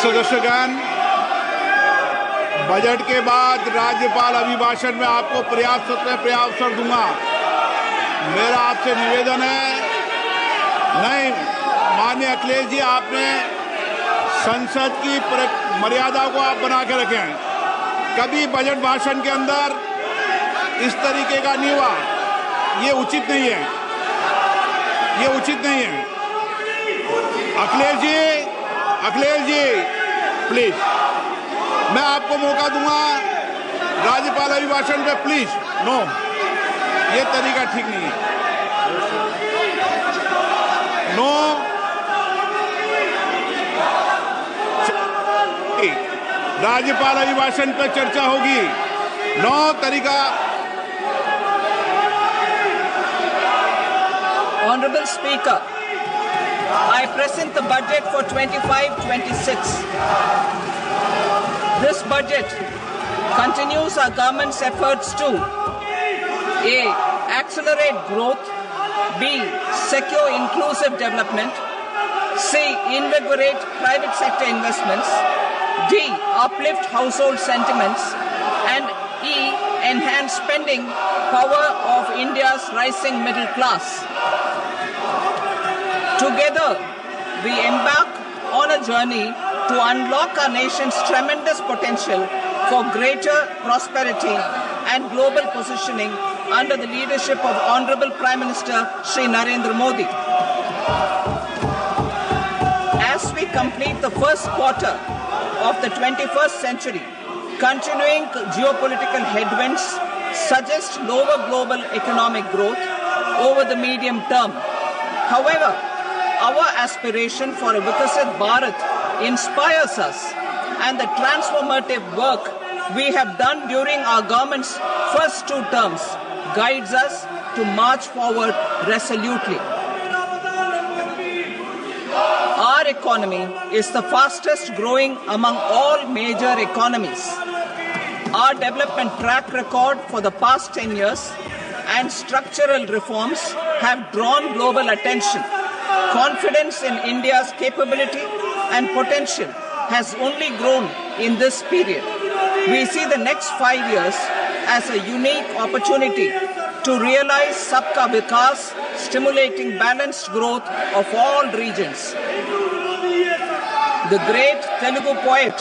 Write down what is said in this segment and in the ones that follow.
सदस्यगण, budget के बाद राज्यपाल अभिभाषण में आपको पर्याप्त अवसर दूंगा। मेरा आपसे निवेदन है, नहीं माननीय अखिलेश जी, आपने संसद की मर्यादा को आप बना के रखे हैं। कभी बजट भाषण के अंदर इस तरीके का नहीं हुआ, ये उचित नहीं है, ये उचित नहीं है। अखिलेश जी प्लीज, मैं आपको मौका दूंगा राज्यपाल अभिभाषण पे, प्लीज। नो, ये तरीका ठीक नहीं है। नो, राज्यपाल अभिभाषण पर चर्चा होगी। नो तरीका। Honorable Speaker, I present the budget for 25-26. This budget continues our government's efforts to A. Accelerate growth, B. Secure inclusive development, C. Invigorate private sector investments, D. Uplift household sentiments, and E. Enhance spending power of India's rising middle class. Together, we embark on a journey to unlock our nation's tremendous potential for greater prosperity and global positioning under the leadership of Honorable Prime Minister Shri Narendra Modi. As we complete the first quarter of the 21st century, continuing geopolitical headwinds suggest lower global economic growth over the medium term. However, our aspiration for a Vikasit Bharat inspires us, and the transformative work we have done during our government's first 2 terms guides us to march forward resolutely. Our economy is the fastest growing among all major economies. Our development track record for the past 10 years and structural reforms have drawn global attention. Confidence in India's capability and potential has only grown in this period. We see the next 5 years as a unique opportunity to realize Sabka Vikas, stimulating balanced growth of all regions. The great Telugu poet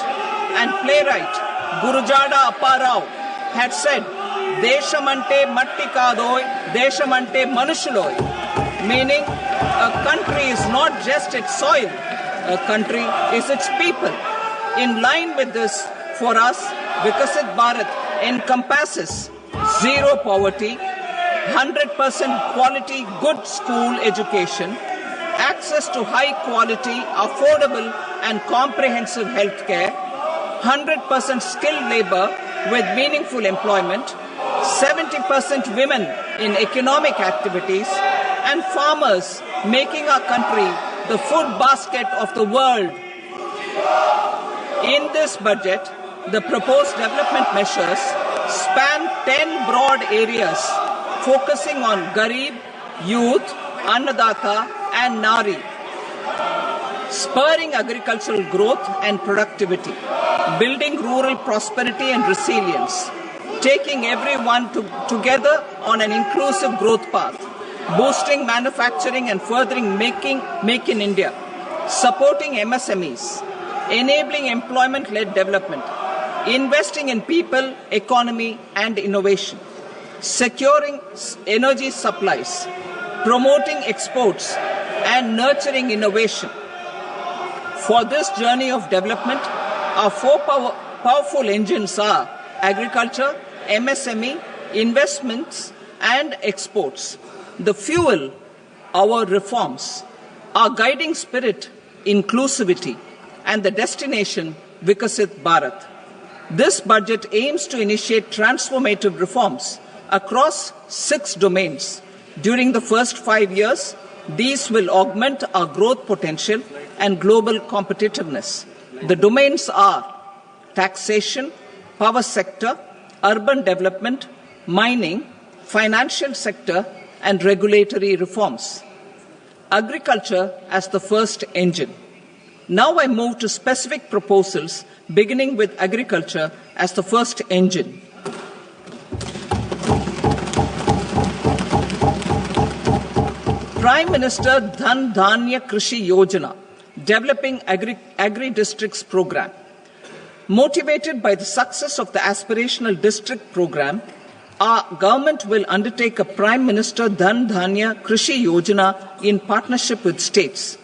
and playwright Gurujada Apparao had said, "Deshamante matti kadoy, deshamante manushuloy," meaning a country is not just its soil, a country is its people. In line with this, for us, Vikasit Bharat encompasses zero poverty, 100% quality good school education, access to high quality, affordable and comprehensive health care, 100% skilled labor with meaningful employment, 70% women in economic activities, and farmers making our country the food basket of the world. In this budget, the proposed development measures span 10 broad areas focusing on Garib, youth, Annadata and Nari, spurring agricultural growth and productivity, building rural prosperity and resilience, taking everyone together on an inclusive growth path, boosting manufacturing and furthering Make in India, supporting MSMEs, enabling employment-led development, investing in people, economy and innovation, securing energy supplies, promoting exports and nurturing innovation. For this journey of development, our 4 powerful engines are agriculture, MSME, investments and exports. The fuel, our reforms, our guiding spirit, inclusivity, and the destination, Vikasit Bharat. This budget aims to initiate transformative reforms across 6 domains. During the first 5 years, these will augment our growth potential and global competitiveness. The domains are taxation, power sector, urban development, mining, financial sector, and regulatory reforms. Agriculture as the first engine. Now I move to specific proposals, beginning with agriculture as the first engine. Prime Minister Dhan Dhanya Krishi Yojana, developing agri-districts program. Motivated by the success of the aspirational district program, our government will undertake a Prime Minister Dhan Dhanya Krishi Yojana in partnership with states.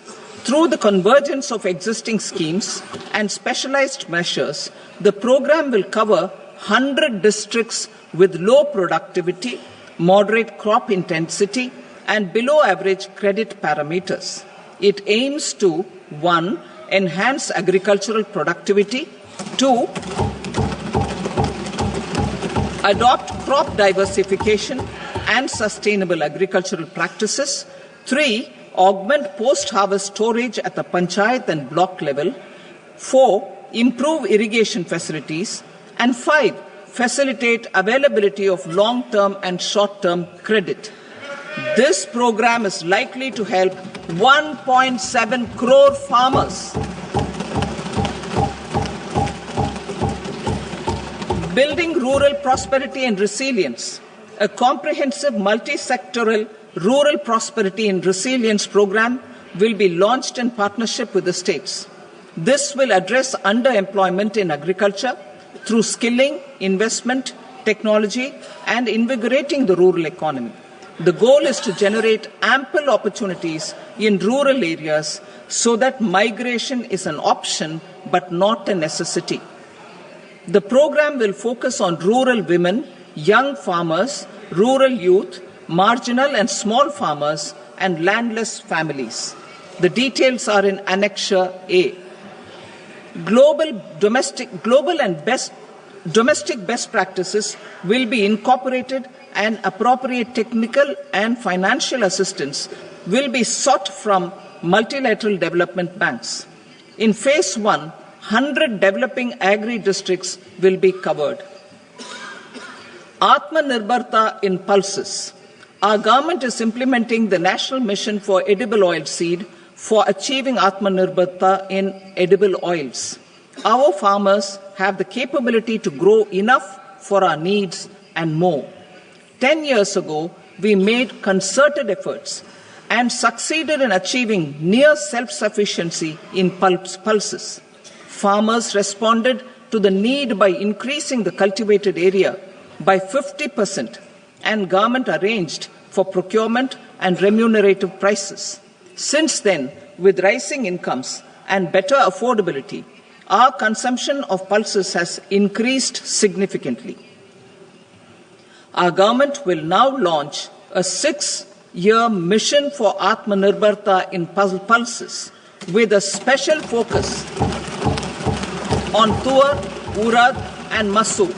Through the convergence of existing schemes and specialized measures, the program will cover 100 districts with low productivity, moderate crop intensity, and below average credit parameters. It aims to 1. Enhance agricultural productivity, 2. Adopt crop diversification and sustainable agricultural practices, 3. Augment post-harvest storage at the panchayat and block level, 4. Improve irrigation facilities, and 5. Facilitate availability of long-term and short-term credit. This program is likely to help 1.7 crore farmers. Building rural prosperity and resilience. A comprehensive multi-sectoral rural prosperity and resilience program will be launched in partnership with the states. This will address underemployment in agriculture through skilling, investment, technology, and invigorating the rural economy. The goal is to generate ample opportunities in rural areas so that migration is an option but not a necessity. The program will focus on rural women, young farmers, rural youth, marginal and small farmers, and landless families. The details are in Annexure A. Domestic best practices will be incorporated, and appropriate technical and financial assistance will be sought from multilateral development banks. In phase 1, 100 developing agri-districts will be covered. Atmanirbharta in pulses. Our government is implementing the National Mission for Edible Oilseed for achieving Atmanirbharta in edible oils. Our farmers have the capability to grow enough for our needs and more. 10 years ago, we made concerted efforts and succeeded in achieving near self-sufficiency in pulses. Farmers responded to the need by increasing the cultivated area by 50%, and government arranged for procurement and remunerative prices. Since then, with rising incomes and better affordability, our consumption of pulses has increased significantly. Our government will now launch a 6-year mission for Atmanirbharta in pulses with a special focus on Tur, Urad and Masoor.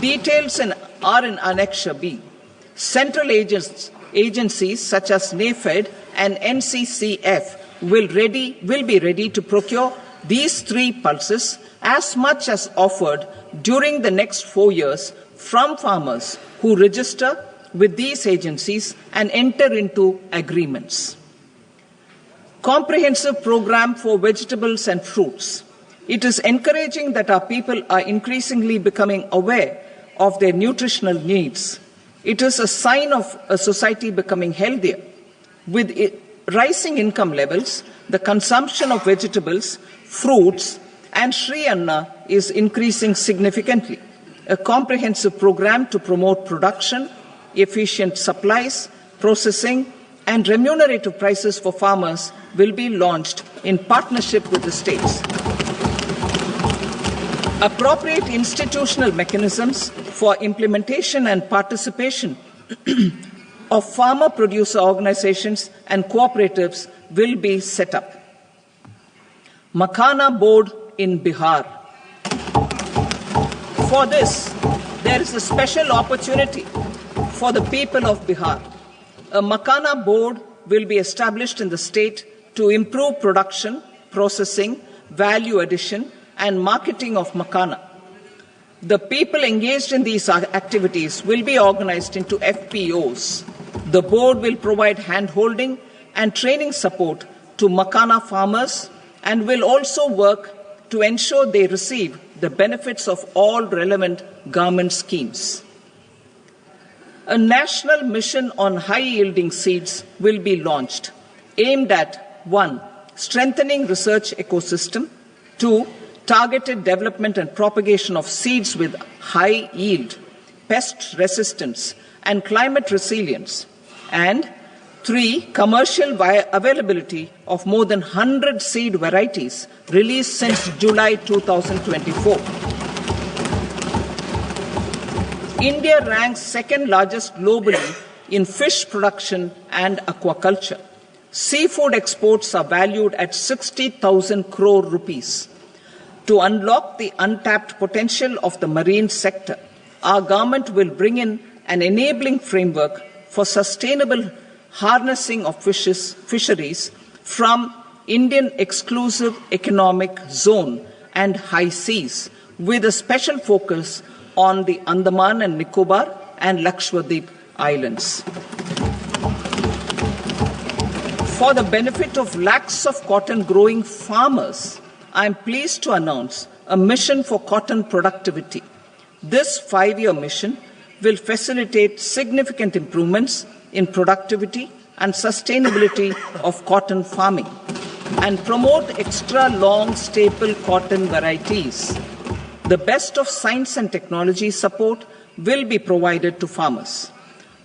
Details are in Annexure B. Central agencies such as NAFED and NCCF will be ready to procure these 3 pulses as much as offered during the next 4 years from farmers who register with these agencies and enter into agreements. Comprehensive program for vegetables and fruits. It is encouraging that our people are increasingly becoming aware of their nutritional needs. It is a sign of a society becoming healthier. With rising income levels, the consumption of vegetables, fruits, and Shri Anna is increasing significantly. A comprehensive program to promote production, efficient supplies, processing, and remunerative prices for farmers will be launched in partnership with the states. Appropriate institutional mechanisms for implementation and participation of farmer producer organizations and cooperatives will be set up. Makhana board in Bihar. For this, there is a special opportunity for the people of Bihar. A Makhana board will be established in the state to improve production, processing, value addition, and marketing of Makhana. The people engaged in these activities will be organized into FPOs. The board will provide hand-holding and training support to Makhana farmers and will also work to ensure they receive the benefits of all relevant government schemes. A national mission on high-yielding seeds will be launched, aimed at 1. Strengthening research ecosystem, 2. Targeted development and propagation of seeds with high yield, pest resistance, and climate resilience, and 3. Commercial availability of more than 100 seed varieties released since July 2024. India ranks second largest globally in fish production and aquaculture. Seafood exports are valued at 60,000 crore rupees. To unlock the untapped potential of the marine sector, our government will bring in an enabling framework for sustainable harnessing of fisheries from Indian exclusive economic zone and high seas, with a special focus on the Andaman and Nicobar and Lakshadweep Islands. For the benefit of lakhs of cotton growing farmers, I am pleased to announce a mission for cotton productivity. This 5-year mission will facilitate significant improvements in productivity and sustainability of cotton farming and promote extra long staple cotton varieties. The best of science and technology support will be provided to farmers.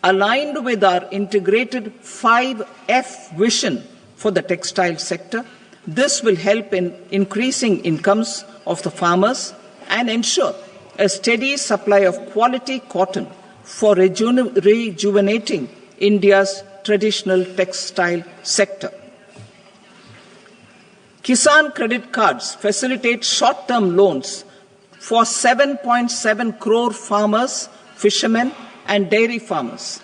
Aligned with our integrated 5F vision for the textile sector, this will help in increasing incomes of the farmers and ensure a steady supply of quality cotton for rejuvenating India's traditional textile sector. Kisan credit cards facilitate short-term loans for 7.7 crore farmers, fishermen, and dairy farmers.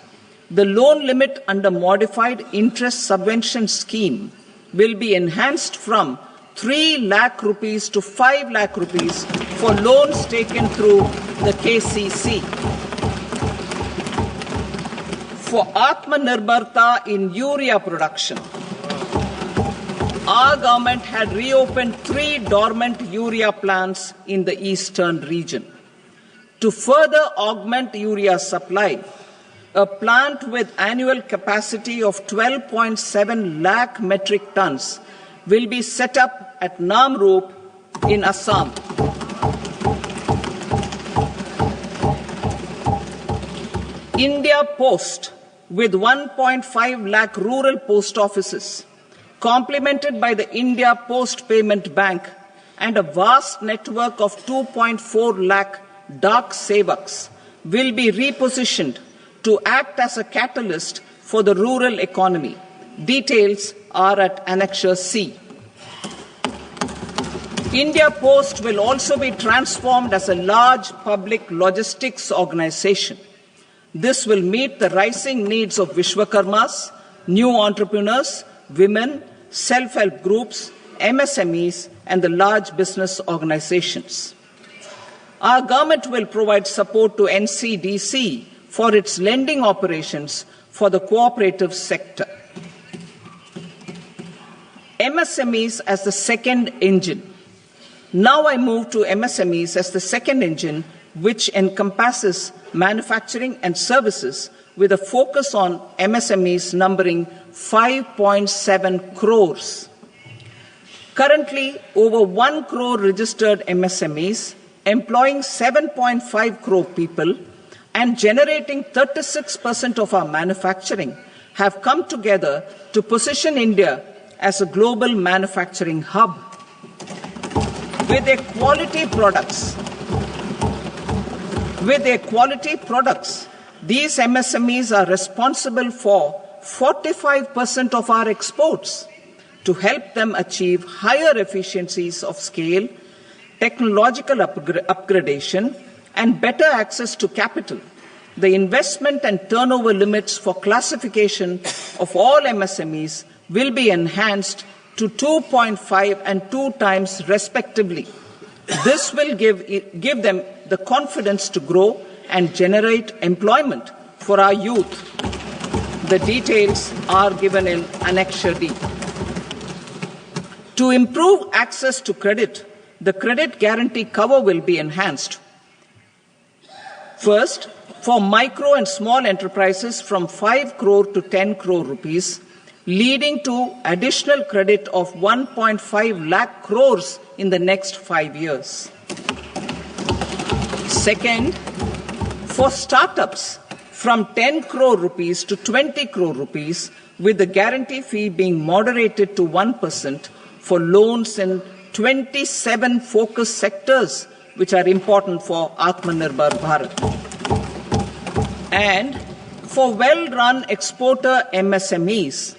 The loan limit under modified interest subvention scheme will be enhanced from 3 lakh rupees to 5 lakh rupees for loans taken through the KCC. For Atmanirbharta in urea production, our government had reopened 3 dormant urea plants in the eastern region. To further augment urea supply, a plant with annual capacity of 12.7 lakh metric tons will be set up at Namrup in Assam. India Post, with 1.5 lakh rural post offices, complemented by the India Post Payment Bank and a vast network of 2.4 lakh Dak Sevaks, will be repositioned to act as a catalyst for the rural economy. Details are at Annexure C. India Post will also be transformed as a large public logistics organization. This will meet the rising needs of Vishwakarmas, new entrepreneurs, women, self-help groups, MSMEs, and the large business organizations. Our government will provide support to NCDC for its lending operations for the cooperative sector. MSMEs as the second engine. Now I move to MSMEs as the second engine, which encompasses manufacturing and services with a focus on MSMEs numbering 5.7 crores. Currently, over 1 crore registered MSMEs, employing 7.5 crore people and generating 36% of our manufacturing, have come together to position India as a global manufacturing hub. With their quality products, these MSMEs are responsible for 45% of our exports. To help them achieve higher efficiencies of scale, technological upgradation, and better access to capital, the investment and turnover limits for classification of all MSMEs will be enhanced to 2.5 and 2 times respectively. This will give them the confidence to grow and generate employment for our youth. The details are given in Annexure D. To improve access to credit, the credit guarantee cover will be enhanced. First, for micro and small enterprises from 5 crore to 10 crore rupees, leading to additional credit of 1.5 lakh crores in the next 5 years. Second, for startups from 10 crore rupees to 20 crore rupees, with the guarantee fee being moderated to 1% for loans in 27 focus sectors which are important for Atmanirbhar Bharat. And for well-run exporter MSMEs,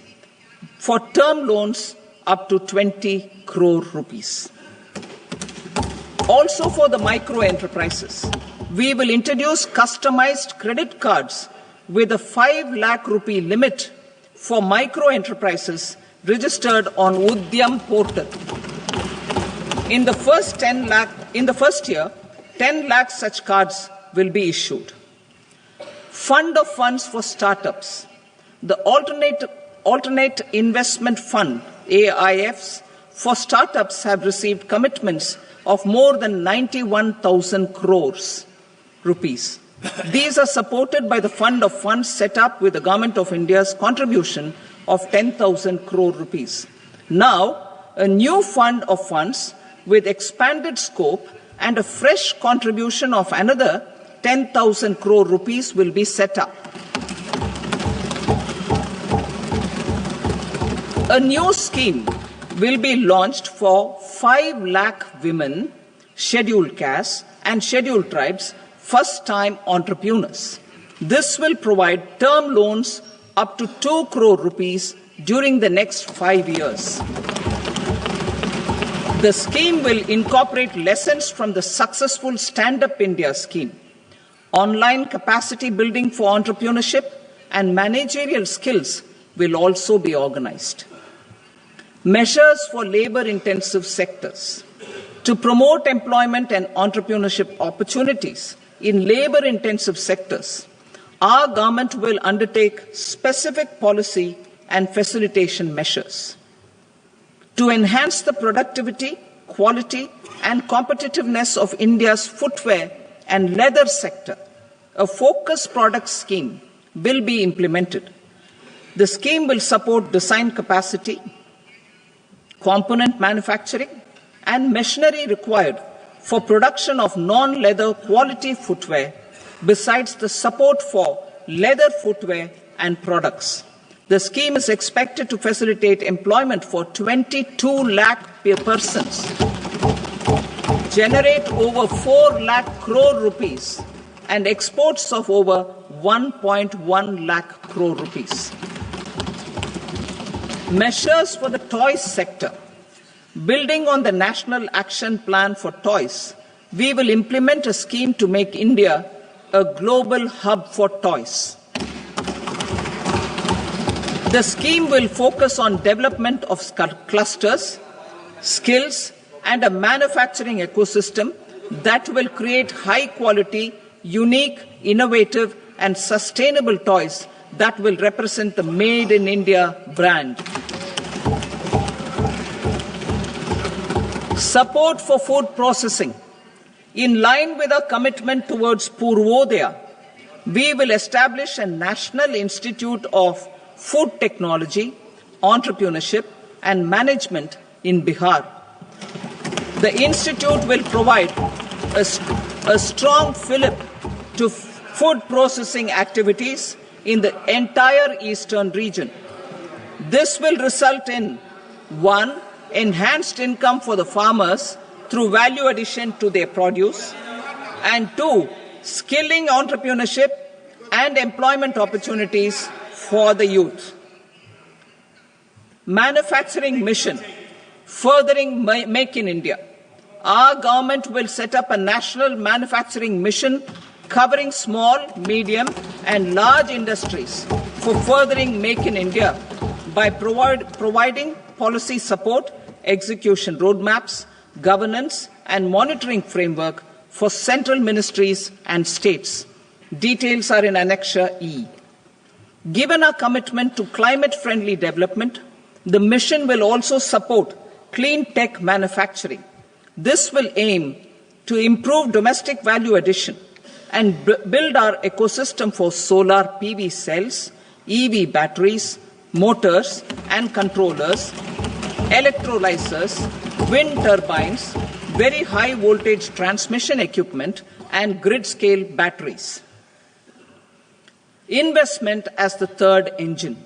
for term loans up to 20 crore rupees. Also for the micro enterprises, we will introduce customized credit cards with a 5 lakh rupee limit for micro enterprises registered on Udyam portal. In the first year, 10 lakh such cards will be issued. Fund of funds for startups. The alternate investment fund, AIFs, for startups have received commitments of more than 91,000 crores rupees. These are supported by the fund of funds set up with the Government of India's contribution of 10,000 crore rupees. Now, a new fund of funds with expanded scope and a fresh contribution of another 10,000 crore rupees will be set up. A new scheme will be launched for 5 lakh women, scheduled castes and scheduled tribes, first-time entrepreneurs. This will provide term loans up to 2 crore rupees during the next 5 years. The scheme will incorporate lessons from the successful Stand Up India scheme. Online capacity building for entrepreneurship and managerial skills will also be organized. Measures for labor-intensive sectors. To promote employment and entrepreneurship opportunities in labor-intensive sectors, our government will undertake specific policy and facilitation measures. To enhance the productivity, quality, and competitiveness of India's footwear and leather sector, a focused product scheme will be implemented. The scheme will support design capacity, component manufacturing, and machinery required for production of non-leather quality footwear, besides the support for leather footwear and products. The scheme is expected to facilitate employment for 22 lakh persons, generate over 4 lakh crore rupees, and exports of over 1.1 lakh crore rupees. Measures for the toys sector. Building on the National Action Plan for Toys, we will implement a scheme to make India a global hub for toys. The scheme will focus on development of clusters, skills, and a manufacturing ecosystem that will create high-quality, unique, innovative, and sustainable toys that will represent the Made in India brand. Support for food processing. In line with our commitment towards Purvodaya, we will establish a National Institute of Food Technology, Entrepreneurship and Management in Bihar. The institute will provide a strong fillip to food processing activities in the entire eastern region. This will result in 1. Enhanced income for the farmers through value addition to their produce, and 2. Skilling entrepreneurship and employment opportunities for the youth. Manufacturing mission, furthering Make in India. Our government will set up a national manufacturing mission covering small, medium and large industries for furthering Make in India by providing policy support, execution roadmaps, governance and monitoring framework for central ministries and states. Details are in Annexure E. Given our commitment to climate-friendly development, the mission will also support clean tech manufacturing. This will aim to improve domestic value addition and build our ecosystem for solar PV cells, EV batteries, motors and controllers, electrolyzers, wind turbines, very high voltage transmission equipment and grid scale batteries. Investment as the third engine.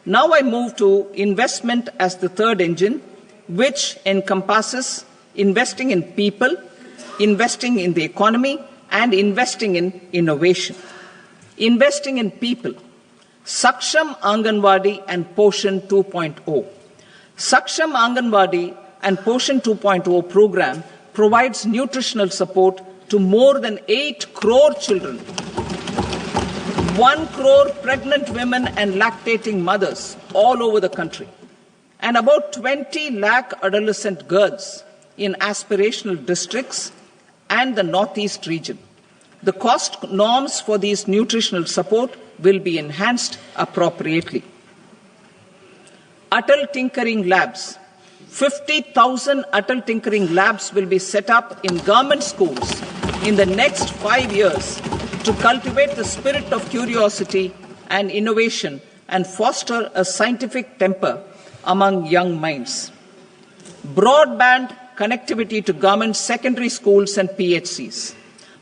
Now I move to investment as the third engine, which encompasses investing in people, investing in the economy, and investing in innovation. Investing in people. Saksham Anganwadi and Poshan 2.0. Saksham Anganwadi and Poshan 2.0 program provides nutritional support to more than 8 crore children, 1 crore pregnant women and lactating mothers all over the country, and about 20 lakh adolescent girls in aspirational districts and the Northeast region. The cost norms for these nutritional support will be enhanced appropriately. Atal Tinkering Labs. 50,000 Atal Tinkering Labs will be set up in government schools in the next 5 years to cultivate the spirit of curiosity and innovation and foster a scientific temper among young minds. Broadband connectivity to government secondary schools and PHCs.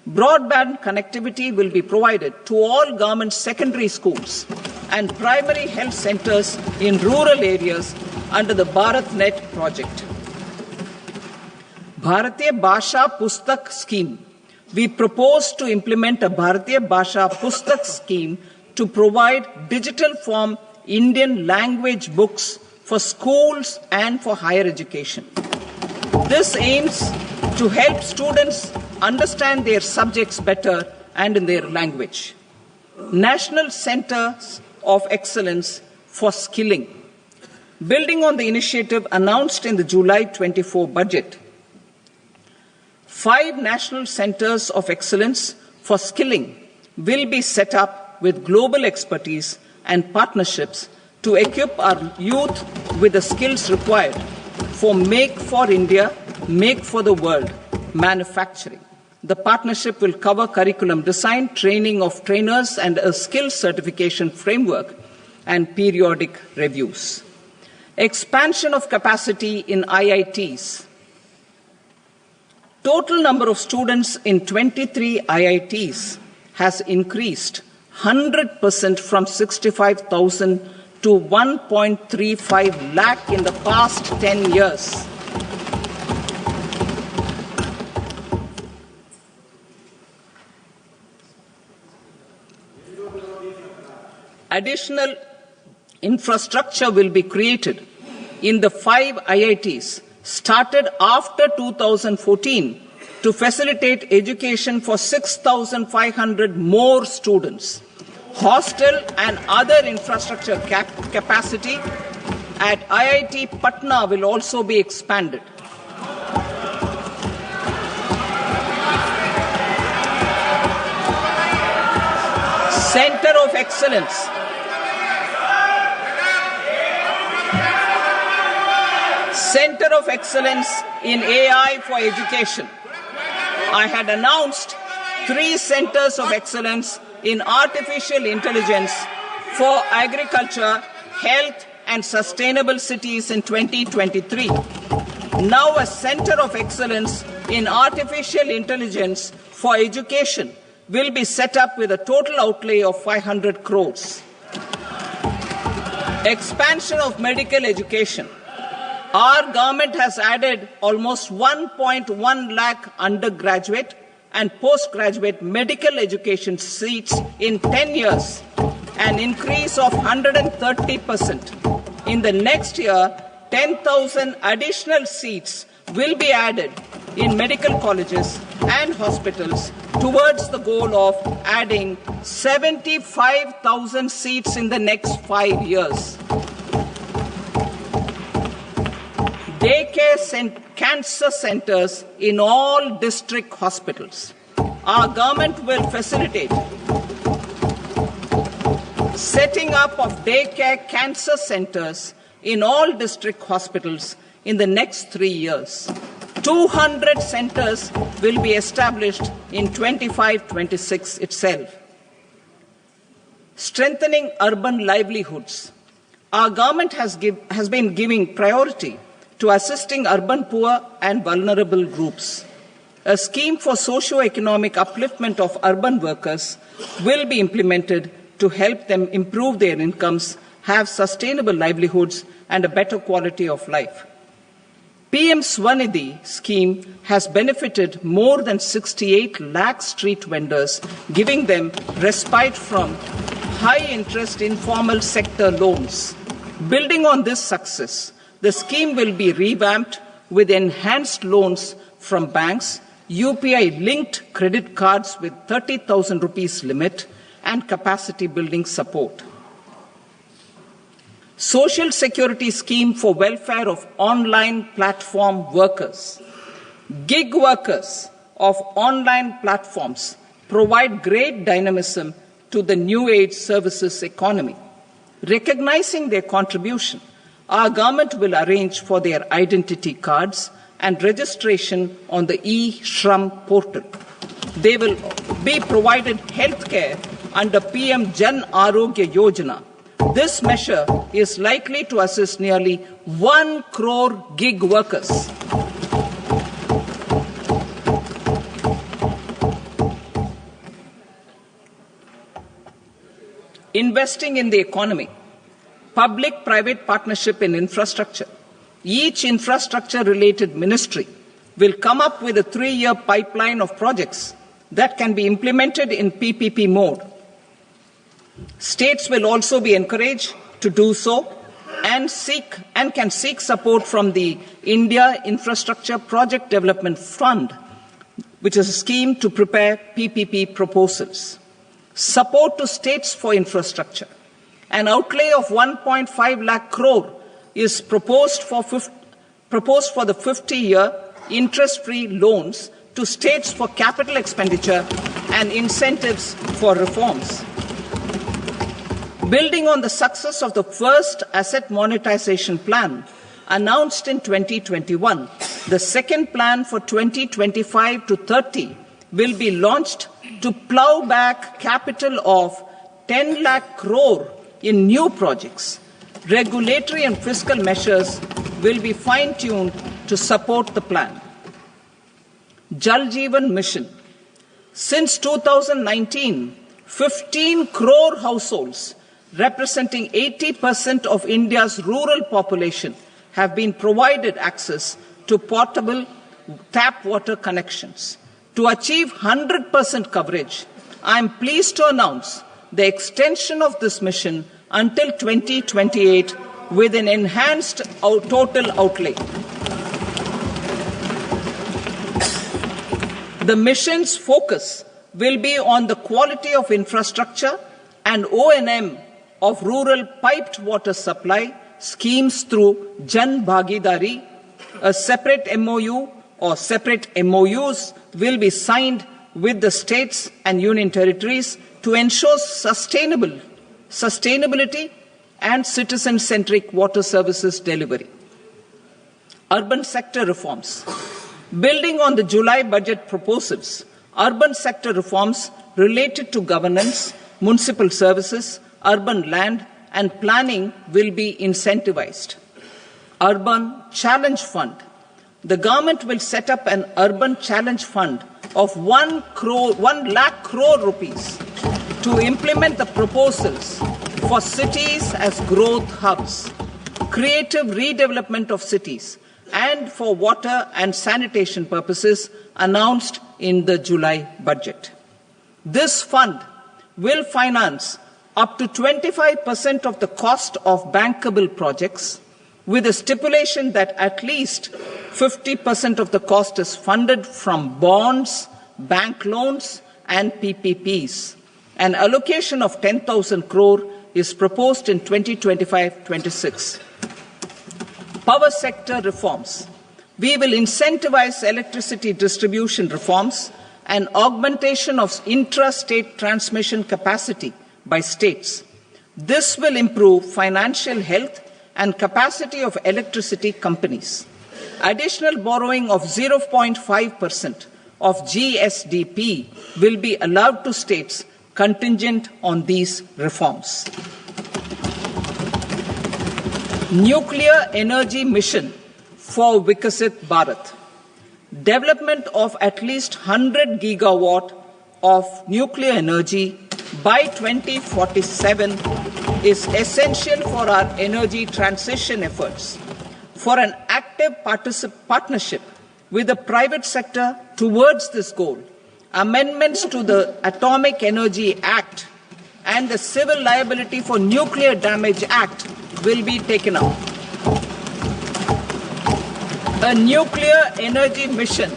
Broadband connectivity will be provided to all government secondary schools and primary health centers in rural areas under the BharatNet project. Bharatiya Bhasha Pustak Scheme. We propose to implement a Bharatiya Bhasha Pustak scheme to provide digital form Indian language books for schools and for higher education. This aims to help students understand their subjects better and in their language. National Centers of Excellence for Skilling. Building on the initiative announced in the July 24 budget, 5 National Centers of Excellence for Skilling will be set up with global expertise and partnerships to equip our youth with the skills required for Make for India, Make for the World manufacturing. The partnership will cover curriculum design, training of trainers, and a skills certification framework and periodic reviews. Expansion of capacity in IITs. Total number of students in 23 IITs has increased 100% from 65,000 to 1.35 lakh in the past 10 years. Additional infrastructure will be created in the 5 IITs started after 2014 to facilitate education for 6,500 more students. Hostel and other infrastructure capacity at IIT Patna will also be expanded. Center of Excellence. Center of Excellence in AI for Education. I had announced 3 centers of excellence in artificial intelligence for agriculture, health, and sustainable cities in 2023. Now a center of excellence in artificial intelligence for education will be set up with a total outlay of 500 crores. Expansion of medical education. Our government has added almost 1.1 lakh undergraduate and postgraduate medical education seats in 10 years, an increase of 130%. In the next year, 10,000 additional seats will be added in medical colleges and hospitals towards the goal of adding 75,000 seats in the next 5 years. Daycare cancer centers in all district hospitals. Our government will facilitate setting up of daycare cancer centers in all district hospitals in the next 3 years. 200 centers will be established in 25-26 itself. Strengthening urban livelihoods. Our government has been giving priority to assisting urban poor and vulnerable groups. A scheme for socio-economic upliftment of urban workers will be implemented to help them improve their incomes, have sustainable livelihoods, and a better quality of life. PM Swanidhi scheme has benefited more than 68 lakh street vendors, giving them respite from high-interest informal sector loans. Building on this success, the scheme will be revamped with enhanced loans from banks, UPI-linked credit cards with 30,000 rupees limit, and capacity building support. Social Security Scheme for welfare of online platform workers. Gig workers of online platforms provide great dynamism to the new age services economy. Recognizing their contribution, our government will arrange for their identity cards and registration on the e-Shram portal. They will be provided healthcare under PM Jan Arogya Yojana. This measure is likely to assist nearly 1 crore gig workers. Investing in the economy. Public-private partnership in infrastructure. Each infrastructure-related ministry will come up with a 3-year pipeline of projects that can be implemented in PPP mode. States will also be encouraged to do so and can seek support from the India Infrastructure Project Development Fund, which is a scheme to prepare PPP proposals. Support to states for infrastructure. An outlay of 1.5 lakh crore is proposed for the 50-year interest-free loans to states for capital expenditure and incentives for reforms. Building on the success of the first asset monetization plan announced in 2021, the second plan for 2025 to 30 will be launched to plough back capital of 10 lakh crore in new projects. Regulatory and fiscal measures will be fine-tuned to support the plan. Jal Jeevan Mission. Since 2019, 15 crore households representing 80% of India's rural population have been provided access to portable tap water connections. To achieve 100% coverage, I am pleased to announce the extension of this mission until 2028 with an enhanced total outlay. The mission's focus will be on the quality of infrastructure and O&M of rural piped water supply schemes through Jan Bhagidari. A separate MOU or separate MOUs will be signed with the states and union territories to ensure sustainability and citizen-centric water services delivery. Urban sector reforms. Building on the July budget proposals, urban sector reforms related to governance, municipal services, urban land and planning will be incentivized. Urban Challenge Fund. The government will set up an urban challenge fund of 1 lakh crore rupees to implement the proposals for cities as growth hubs, creative redevelopment of cities, and for water and sanitation purposes announced in the July budget. This fund will finance up to 25% of the cost of bankable projects, with a stipulation that at least 50% of the cost is funded from bonds, bank loans, and PPPs. An allocation of 10,000 crore is proposed in 2025-26. Power sector reforms. We will incentivize electricity distribution reforms and augmentation of intra-state transmission capacity by states. This will improve financial health and capacity of electricity companies. Additional borrowing of 0.5% of GSDP will be allowed to states contingent on these reforms. Nuclear energy mission for Vikasit Bharat. Development of at least 100 gigawatt of nuclear energy by 2047 is essential for our energy transition efforts. For an active partnership with the private sector towards this goal, amendments to the Atomic Energy Act and the Civil Liability for Nuclear Damage Act will be taken up. A nuclear energy mission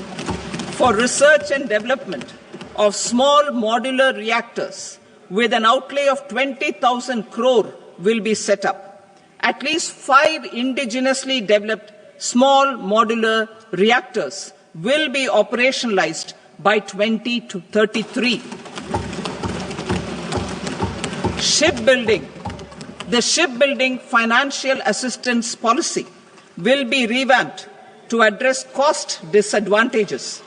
for research and development of small modular reactors with an outlay of 20,000 crore will be set up. At least 5 indigenously developed small modular reactors will be operationalized by 2033. Shipbuilding. The shipbuilding financial assistance policy will be revamped to address cost disadvantages.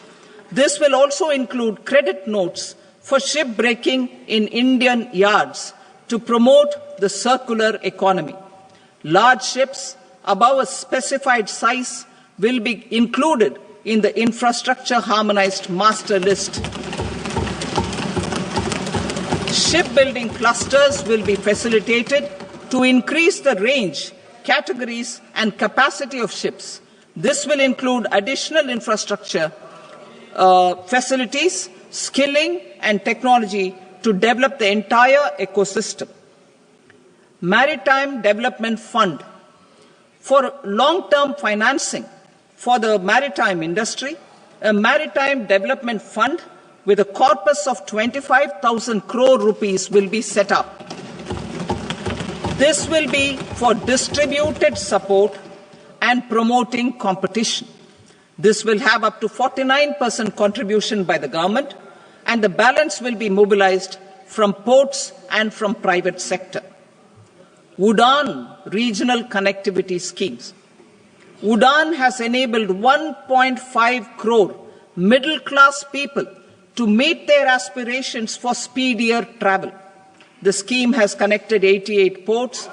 This will also include credit notes for shipbreaking in Indian yards to promote the circular economy. Large ships above a specified size will be included in the infrastructure harmonized master list. Shipbuilding clusters will be facilitated to increase the range, categories and capacity of ships. This will include additional infrastructure, facilities, skilling and technology to develop the entire ecosystem. Maritime Development Fund. For long-term financing for the maritime industry, a Maritime Development Fund with a corpus of 25,000 crore rupees will be set up. This will be for distributed support and promoting competition. This will have up to 49% contribution by the government, and the balance will be mobilized from ports and from private sector. UDAN regional connectivity schemes. UDAN has enabled 1.5 crore middle-class people to meet their aspirations for speedier travel. The scheme has connected 88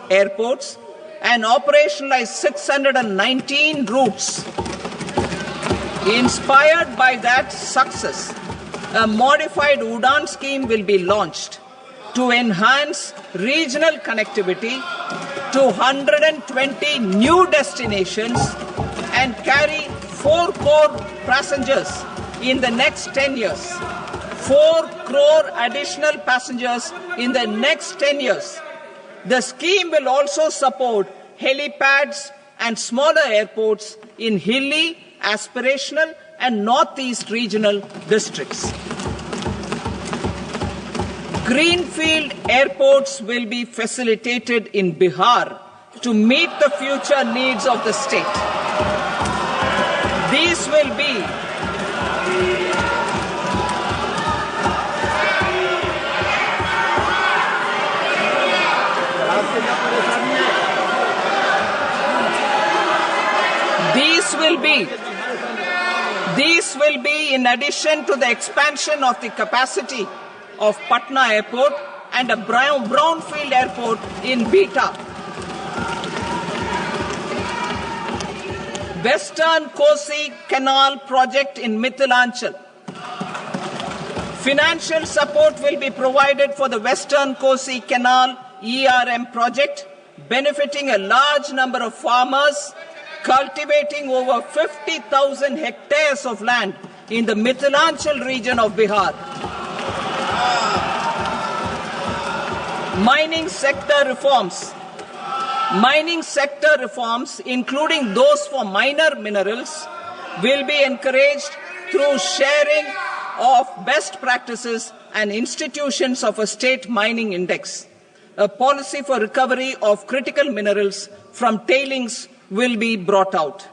airports, and operationalized 619 routes. Inspired by that success, a modified UDAN scheme will be launched to enhance regional connectivity to 120 new destinations and carry 4 crore passengers in the next 10 years. 4 crore additional passengers in the next 10 years. The scheme will also support helipads and smaller airports in hilly, aspirational and northeast regional districts. Greenfield airports will be facilitated in Bihar to meet the future needs of the state. These will be These will be in addition to the expansion of the capacity of Patna Airport and a brownfield airport in Beta. Western Kosi Canal project in Mithilanchal. Financial support will be provided for the Western Kosi Canal ERM project, benefiting a large number of farmers, cultivating over 50,000 hectares of land in the Mithilanchal region of Bihar. Mining sector reforms. Mining sector reforms, including those for minor minerals, will be encouraged through sharing of best practices and institutions of a state mining index. A policy for recovery of critical minerals from tailings will be brought out.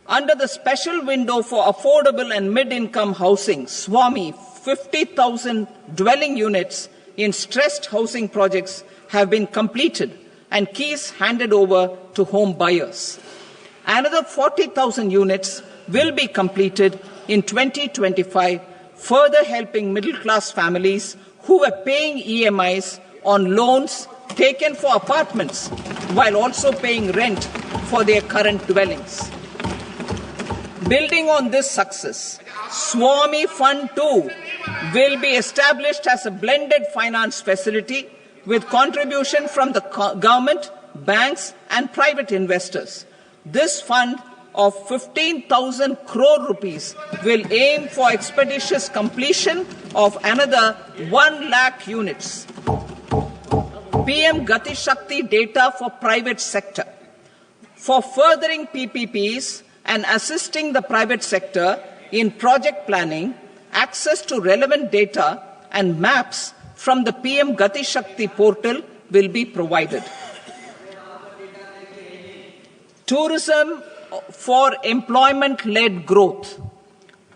Under the special window for affordable and mid-income housing, SWAMI, 50,000 dwelling units in stressed housing projects have been completed and keys handed over to home buyers. Another 40,000 units will be completed in 2025, further helping middle-class families who were paying EMIs on loans taken for apartments while also paying rent for their current dwellings. Building on this success, Swami Fund 2 will be established as a blended finance facility with contribution from the government, banks and private investors. This fund of 15,000 crore rupees will aim for expeditious completion of another 1 lakh units. PM Gati Shakti data for private sector. For furthering PPPs and assisting the private sector in project planning, access to relevant data and maps from the PM Gati Shakti portal will be provided. Tourism for employment-led growth.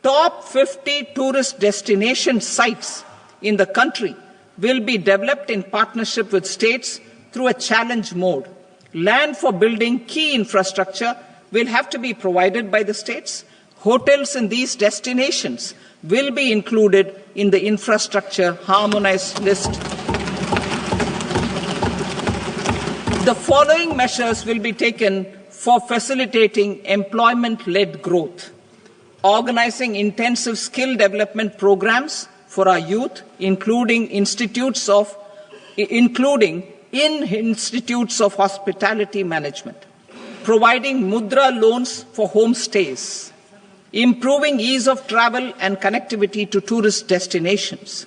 Top 50 tourist destination sites in the country will be developed in partnership with states through a challenge mode. Land for building key infrastructure will have to be provided by the states. Hotels in these destinations will be included in the infrastructure harmonized list. The following measures will be taken for facilitating employment-led growth. Organizing intensive skill development programs for our youth, including in institutes of hospitality management. Providing mudra loans for homestays. Improving ease of travel and connectivity to tourist destinations.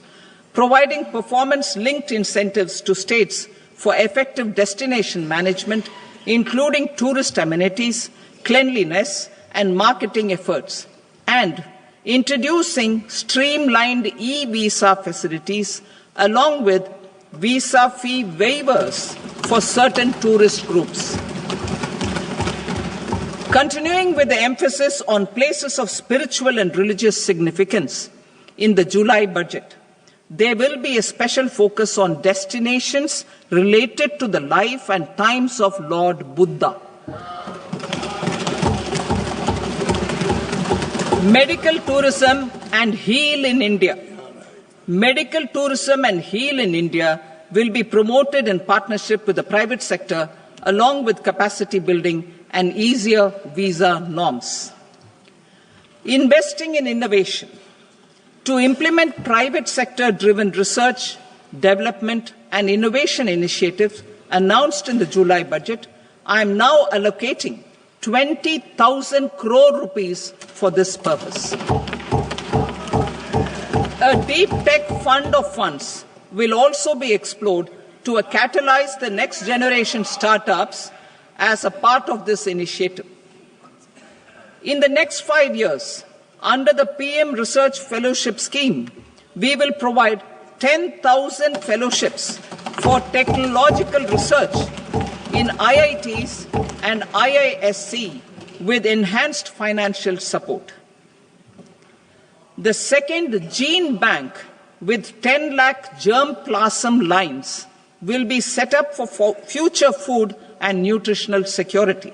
Providing performance-linked incentives to states for effective destination management, including tourist amenities, cleanliness, and marketing efforts, and introducing streamlined e-visa facilities along with visa fee waivers for certain tourist groups. Continuing with the emphasis on places of spiritual and religious significance, in the July budget, there will be a special focus on destinations related to the life and times of Lord Buddha. Medical tourism and heal in India. Medical tourism and heal in India will be promoted in partnership with the private sector along with capacity building and easier visa norms. Investing in innovation. To implement private sector-driven research, development and innovation initiatives announced in the July budget, I am now allocating 20,000 crore rupees for this purpose. A deep tech fund of funds will also be explored to catalyze the next generation startups as a part of this initiative. In the next 5 years, under the PM Research Fellowship Scheme, we will provide 10,000 fellowships for technological research in IITs and IISc with enhanced financial support. The second gene bank with 10 lakh germplasm lines will be set up for future food and nutritional security.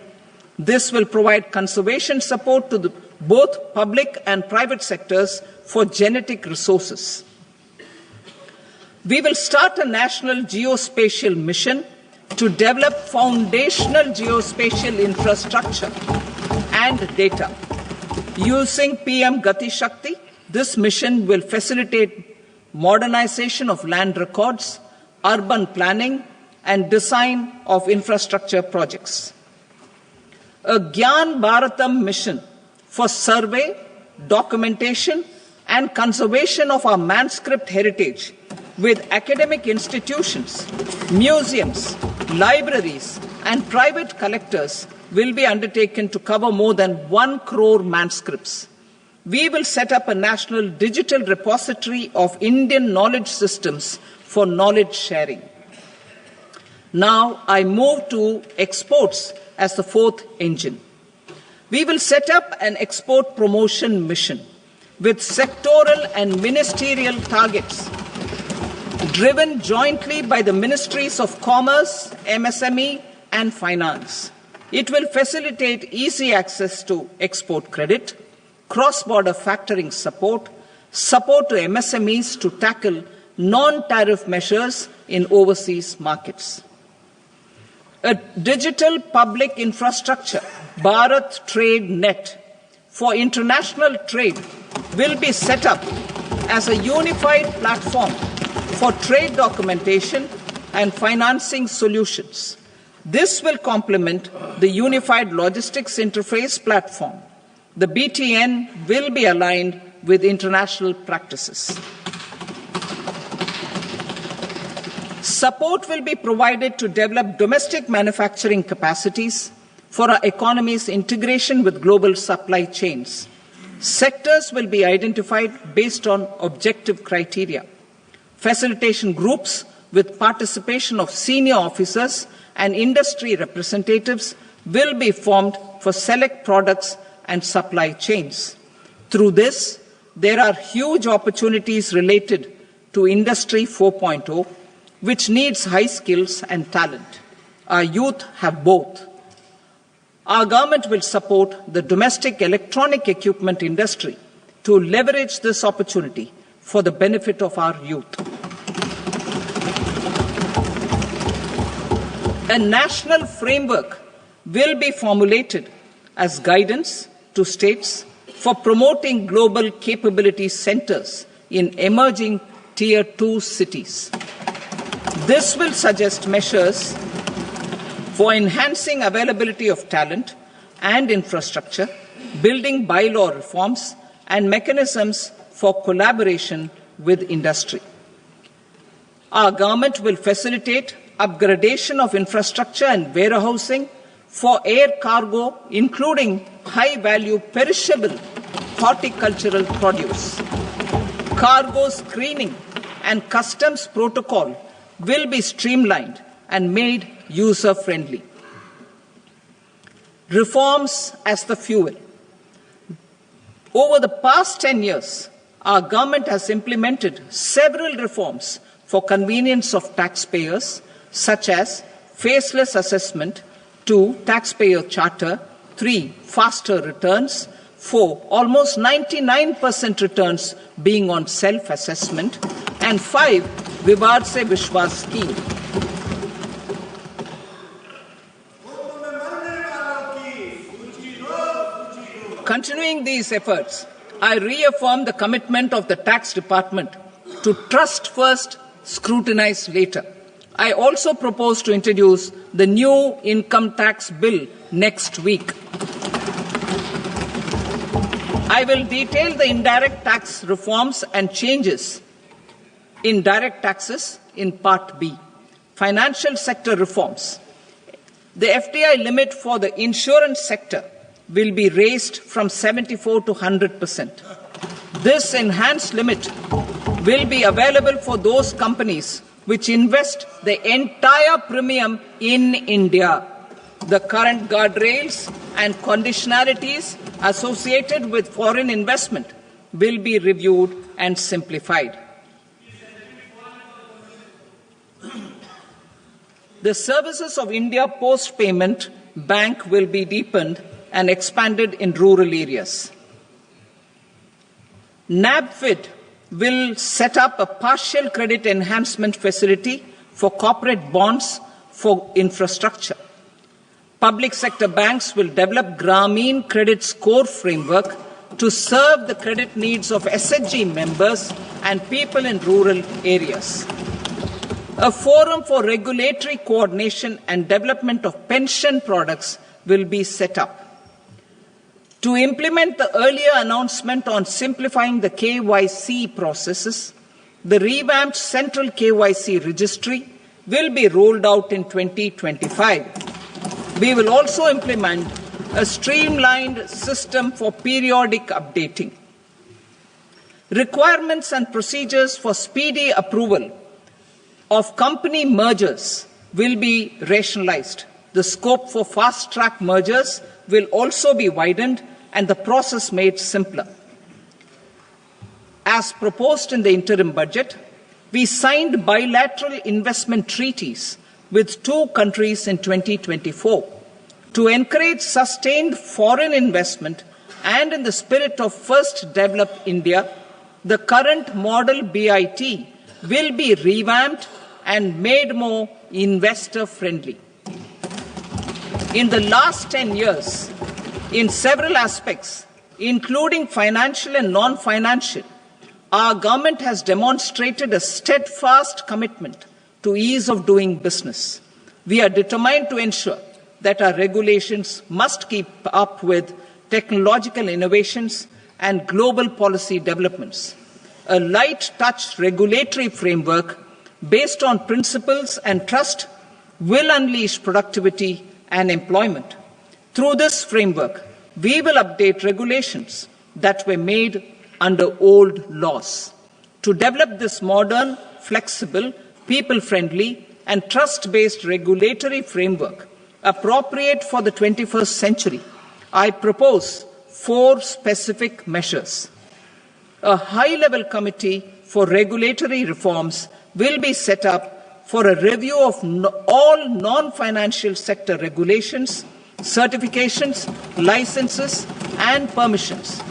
This will provide conservation support to both public and private sectors for genetic resources. We will start a national geospatial mission to develop foundational geospatial infrastructure and data. Using PM Gati Shakti, this mission will facilitate modernization of land records, urban planning, and design of infrastructure projects. A Gyan Bharatam mission for survey, documentation, and conservation of our manuscript heritage with academic institutions, museums, libraries, and private collectors will be undertaken to cover more than 1 crore manuscripts. We will set up a national digital repository of Indian knowledge systems for knowledge sharing. Now I move to exports as the fourth engine. We will set up an export promotion mission with sectoral and ministerial targets driven jointly by the Ministries of Commerce, MSME and Finance. It will facilitate easy access to export credit, cross-border factoring support, support to MSMEs to tackle non-tariff measures in overseas markets. A digital public infrastructure, Bharat Trade Net, for international trade will be set up as a unified platform for trade documentation and financing solutions. This will complement the Unified Logistics Interface platform. The BTN will be aligned with international practices. Support will be provided to develop domestic manufacturing capacities for our economy's integration with global supply chains. Sectors will be identified based on objective criteria. Facilitation groups with participation of senior officers and industry representatives will be formed for select products and supply chains. Through this, there are huge opportunities related to Industry 4.0, which needs high skills and talent. Our youth have both. Our government will support the domestic electronic equipment industry to leverage this opportunity for the benefit of our youth. A national framework will be formulated as guidance to states for promoting global capability centers in emerging Tier 2 cities. This will suggest measures for enhancing availability of talent and infrastructure, building bylaw reforms, and mechanisms for collaboration with industry. Our government will facilitate upgradation of infrastructure and warehousing for air cargo, including high-value perishable horticultural produce. Cargo screening and customs protocol will be streamlined and made user-friendly. Reforms as the fuel. Over the past 10 years, our government has implemented several reforms for convenience of taxpayers, such as faceless assessment, 2, taxpayer charter, 3, faster returns, 4, almost 99% returns being on self-assessment, and 5, Vivad Se Vishwas scheme. Continuing these efforts, I reaffirm the commitment of the Tax Department to trust first, scrutinize later. I also propose to introduce the new income tax bill next week. I will detail the indirect tax reforms and changes in direct taxes in Part B. Financial sector reforms. The FDI limit for the insurance sector will be raised from 74 to 100%. This enhanced limit will be available for those companies which invest the entire premium in India. The current guardrails and conditionalities associated with foreign investment will be reviewed and simplified. The services of India Post Payment Bank will be deepened and expanded in rural areas. NABFID will set up a partial credit enhancement facility for corporate bonds for infrastructure. Public sector banks will develop Grameen Credit Score framework to serve the credit needs of SHG members and people in rural areas. A forum for regulatory coordination and development of pension products will be set up. To implement the earlier announcement on simplifying the KYC processes, the revamped Central KYC Registry will be rolled out in 2025. We will also implement a streamlined system for periodic updating. Requirements and procedures for speedy approval of company mergers will be rationalized. The scope for fast-track mergers will also be widened and the process made simpler. As proposed in the interim budget, we signed bilateral investment treaties with 2 countries in 2024 To encourage sustained foreign investment and in the spirit of First Develop India, the current model BIT will be revamped and made more investor-friendly. In the last 10 years, in several aspects, including financial and non-financial, our government has demonstrated a steadfast commitment to ease of doing business. We are determined to ensure that our regulations must keep up with technological innovations and global policy developments. A light-touch regulatory framework based on principles and trust will unleash productivity and employment. Through this framework, we will update regulations that were made under old laws. To develop this modern, flexible, people-friendly, and trust-based regulatory framework appropriate for the 21st century, I propose 4 specific measures. A high-level committee for regulatory reforms will be set up for a review of all non-financial sector regulations, certifications, licenses, and permissions.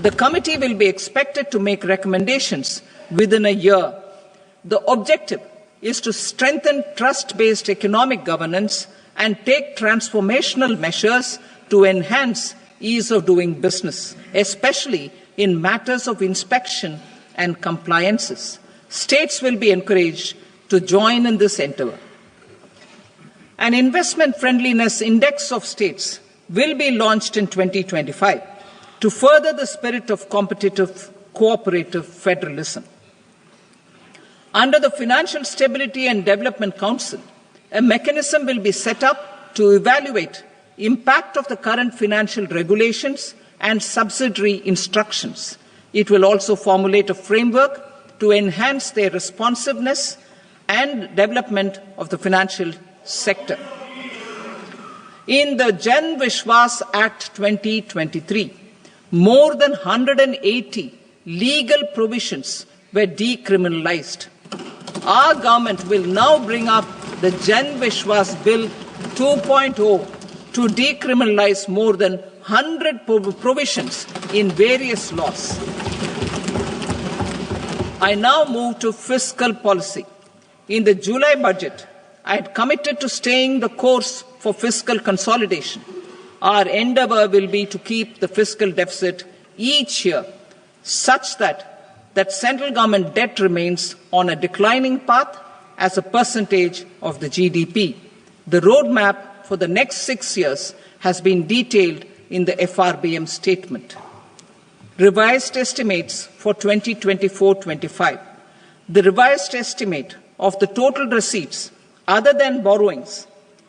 The committee will be expected to make recommendations within a year. The objective is to strengthen trust-based economic governance and take transformational measures to enhance ease of doing business, especially in matters of inspection and compliances. States will be encouraged to join in this endeavour. An investment friendliness index of states will be launched in 2025 to further the spirit of competitive, cooperative federalism. Under the Financial Stability and Development Council, a mechanism will be set up to evaluate impact of the current financial regulations and subsidiary instructions. It will also formulate a framework to enhance their responsiveness and development of the financial sector. In the Jan Vishwas Act 2023, more than 180 legal provisions were decriminalized. Our government will now bring up the Jan Vishwas Bill 2.0 to decriminalize more than 100 provisions in various laws. I now move to fiscal policy. In the July budget, I had committed to staying the course for fiscal consolidation. Our endeavour will be to keep the fiscal deficit each year such that central government debt remains on a declining path as a percentage of the GDP. The roadmap for the next 6 years has been detailed in the FRBM statement. Revised estimates for 2024-25. The revised estimate of the total receipts other than borrowings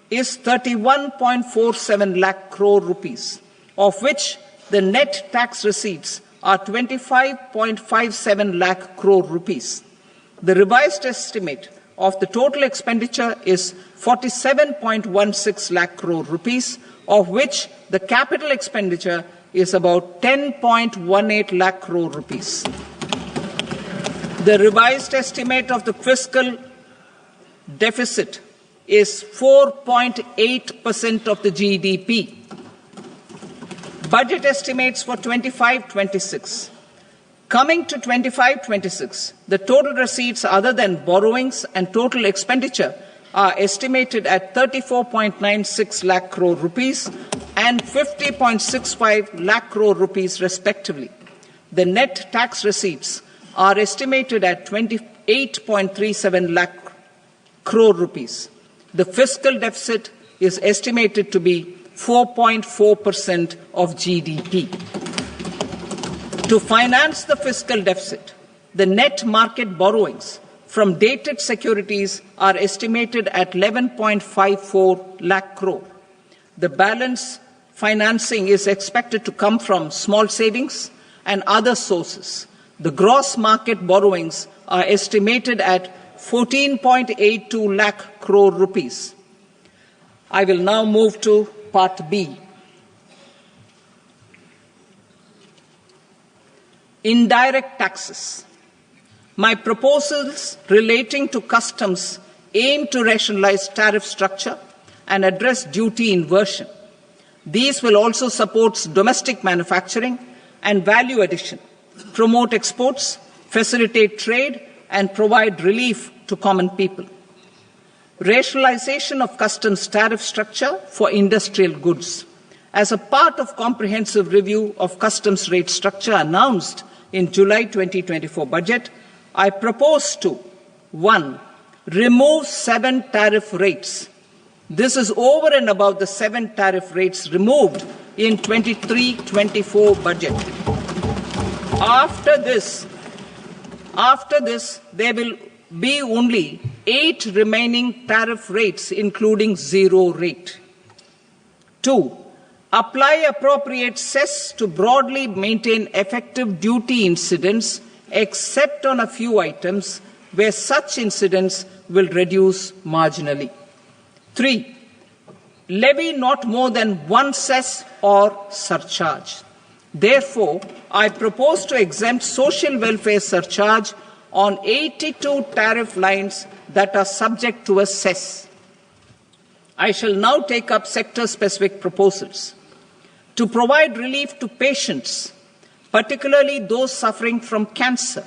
is 31.47 lakh crore rupees, of which the net tax receipts are 25.57 lakh crore rupees. The revised estimate of the total expenditure is 47.16 lakh crore rupees, of which the capital expenditure is about 10.18 lakh crore rupees. The revised estimate of the fiscal deficit is 4.8% of the GDP. Budget estimates for 25-26. Coming to 25-26, the total receipts other than borrowings and total expenditure are estimated at 34.96 lakh crore rupees and 50.65 lakh crore rupees respectively. The net tax receipts are estimated at 28.37 lakh crore rupees. The fiscal deficit is estimated to be 4.4% of GDP. To finance the fiscal deficit, the net market borrowings from dated securities are estimated at 11.54 lakh crore. The balance financing is expected to come from small savings and other sources. The gross market borrowings are estimated at 14.82 lakh crore rupees. I will now move to Part B. Indirect taxes. My proposals relating to customs aim to rationalize tariff structure, and address duty inversion. These will also support domestic manufacturing and value addition, promote exports, facilitate trade, and provide relief to common people. Rationalization of customs tariff structure for industrial goods. As a part of comprehensive review of customs rate structure announced in July 2024 budget, I propose to 1. Remove 7 tariff rates. This is over and above the 7 tariff rates removed in 23-24 budget. After this, there will be only 8 remaining tariff rates, including 0 rate. 2. Apply appropriate cess to broadly maintain effective duty incidence, except on a few items where such incidence will reduce marginally. 3. Levy not more than 1 cess or surcharge. Therefore, I propose to exempt social welfare surcharge on 82 tariff lines that are subject to a cess. I shall now take up sector-specific proposals. To provide relief to patients, particularly those suffering from cancer,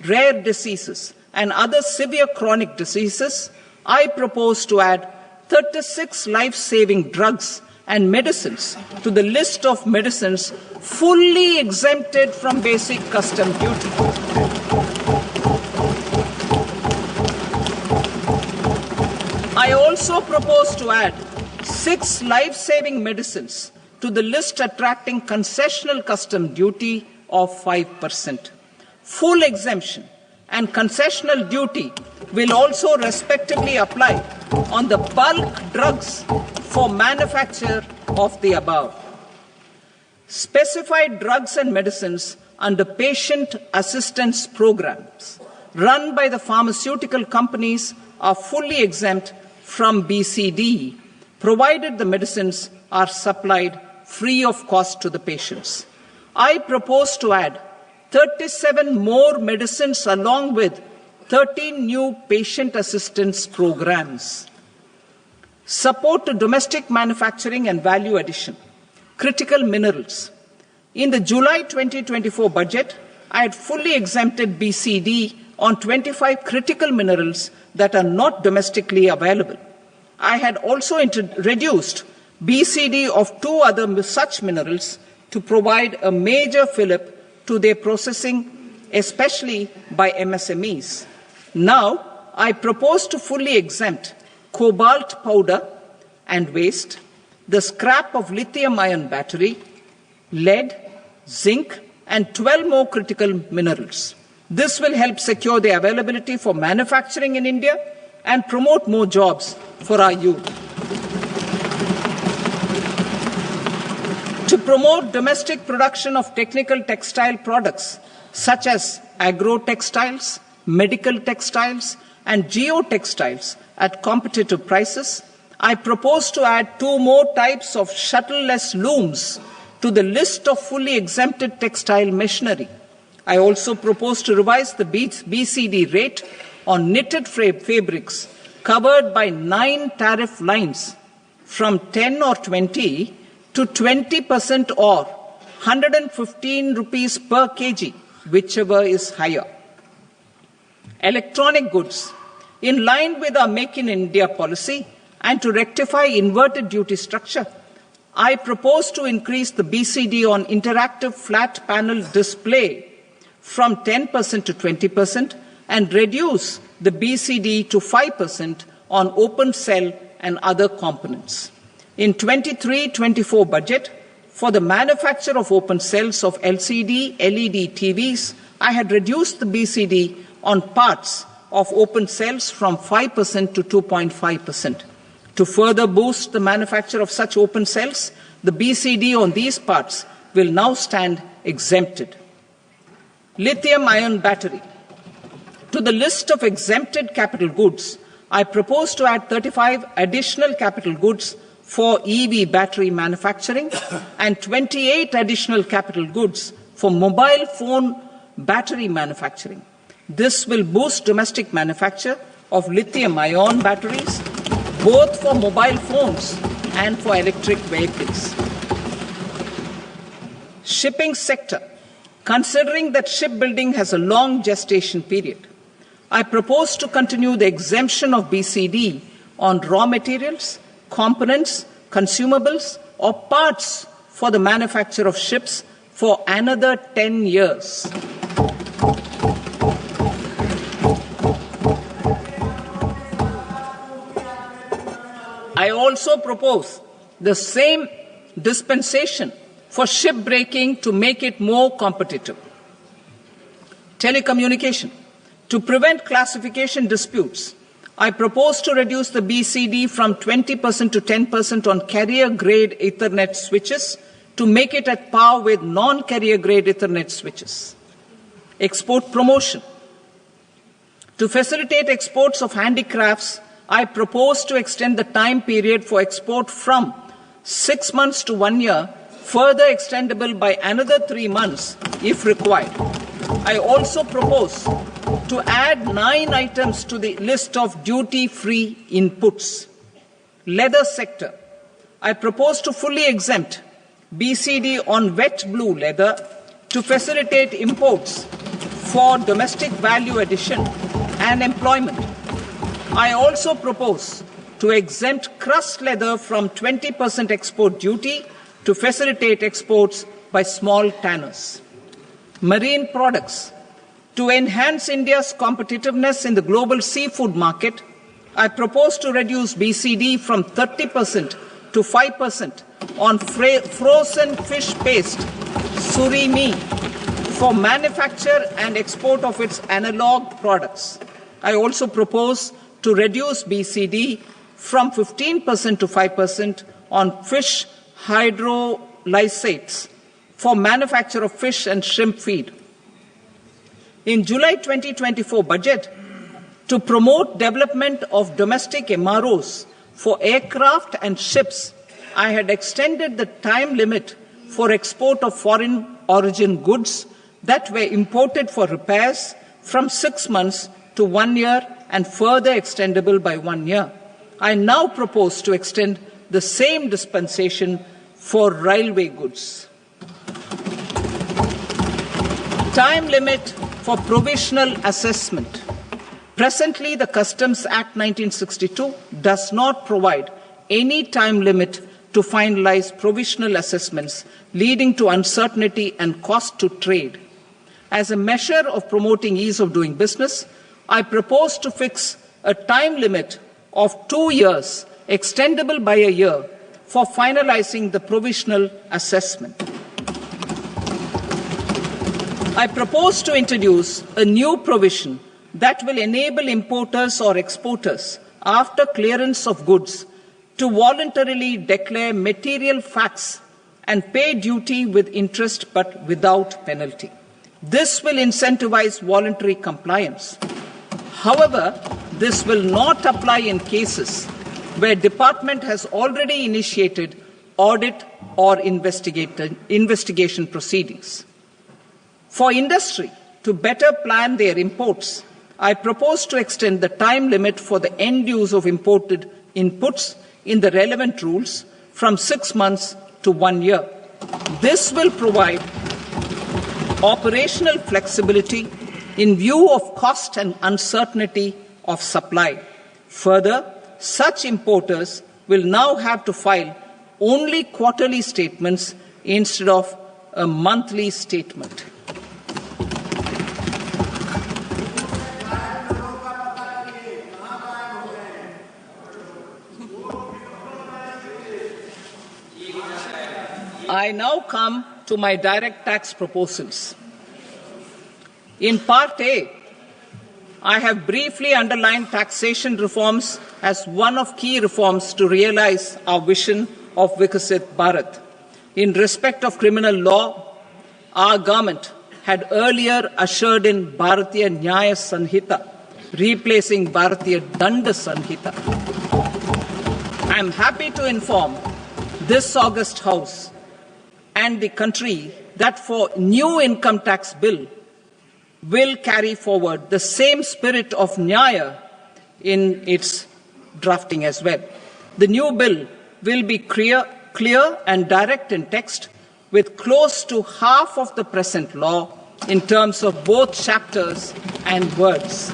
rare diseases, and other severe chronic diseases, I propose to add 36 life-saving drugs and medicines to the list of medicines fully exempted from basic custom duty. I also propose to add 6 life-saving medicines to the list attracting concessional custom duty of 5%. Full exemption and concessional duty will also respectively apply on the bulk drugs for manufacture of the above. Specified drugs and medicines under patient assistance programs run by the pharmaceutical companies are fully exempt from BCD, provided the medicines are supplied free of cost to the patients. I propose to add 37 more medicines along with 13 new patient assistance programs. Support to domestic manufacturing and value addition. Critical minerals. In the July 2024 budget, I had fully exempted BCD on 25 critical minerals that are not domestically available. I had also reduced BCD of 2 other such minerals to provide a major fillip to their processing, especially by MSMEs. Now, I propose to fully exempt cobalt powder and waste, the scrap of lithium-ion battery, lead, zinc, and 12 more critical minerals. This will help secure the availability for manufacturing in India and promote more jobs for our youth. To promote domestic production of technical textile products such as agro-textiles, medical textiles, and geotextiles at competitive prices, I propose to add 2 more types of shuttle-less looms to the list of fully exempted textile machinery. I also propose to revise the BCD rate on knitted fabrics covered by 9 tariff lines from 10 or 20 to 20% or 115 rupees per kg, whichever is higher. Electronic goods. In line with our Make in India policy and to rectify inverted duty structure, I propose to increase the BCD on interactive flat panel display from 10% to 20% and reduce the BCD to 5% on open cell and other components. In 23-24 budget, for the manufacture of open cells of LCD, LED TVs, I had reduced the BCD on parts of open cells from 5% to 2.5%. To further boost the manufacture of such open cells, the BCD on these parts will now stand exempted. Lithium-ion battery. To the list of exempted capital goods, I propose to add 35 additional capital goods for EV battery manufacturing and 28 additional capital goods for mobile phone battery manufacturing. This will boost domestic manufacture of lithium-ion batteries, both for mobile phones and for electric vehicles. Shipping sector. Considering that shipbuilding has a long gestation period, I propose to continue the exemption of BCD on raw materials, components, consumables, or parts for the manufacture of ships for another 10 years. I also propose the same dispensation for shipbreaking to make it more competitive. Telecommunication. To prevent classification disputes, I propose to reduce the BCD from 20% to 10% on carrier-grade Ethernet switches to make it at par with non-carrier-grade Ethernet switches. Export promotion. To facilitate exports of handicrafts, I propose to extend the time period for export from 6 months to 1 year, further extendable by another 3 months if required. I also propose to add 9 items to the list of duty-free inputs. Leather sector. I propose to fully exempt BCD on wet blue leather to facilitate imports for domestic value addition and employment. I also propose to exempt crust leather from 20% export duty to facilitate exports by small tanners. Marine products. To enhance India's competitiveness in the global seafood market, I propose to reduce BCD from 30% to 5% on frozen fish paste, surimi, for manufacture and export of its analog products. I also propose to reduce BCD from 15% to 5% on fish hydrolysates for manufacture of fish and shrimp feed. In July 2024 budget, to promote development of domestic MROs for aircraft and ships, I had extended the time limit for export of foreign origin goods that were imported for repairs from 6 months to 1 year and further extendable by 1 year. I now propose to extend the same dispensation for railway goods. Time limit for provisional assessment. Presently, the Customs Act 1962 does not provide any time limit to finalize provisional assessments, leading to uncertainty and cost to trade. As a measure of promoting ease of doing business, I propose to fix a time limit of 2 years, extendable by a year, for finalizing the provisional assessment. I propose to introduce a new provision that will enable importers or exporters, after clearance of goods, to voluntarily declare material facts and pay duty with interest but without penalty. This will incentivize voluntary compliance. However, this will not apply in cases where department has already initiated audit or investigation proceedings. For industry to better plan their imports, I propose to extend the time limit for the end use of imported inputs in the relevant rules from 6 months to 1 year. This will provide operational flexibility in view of cost and uncertainty of supply. Further, such importers will now have to file only quarterly statements instead of a monthly statement. I now come to my direct tax proposals. In Part A, I have briefly underlined taxation reforms as one of key reforms to realize our vision of Vikasit Bharat. In respect of criminal law, our government had earlier ushered in Bharatiya Nyaya Sanhita, replacing Bharatiya Danda Sanhita. I am happy to inform this august House and the country that for new income tax bill will carry forward the same spirit of Nyaya in its drafting as well. The new bill will be clear and direct in text, with close to half of the present law in terms of both chapters and words.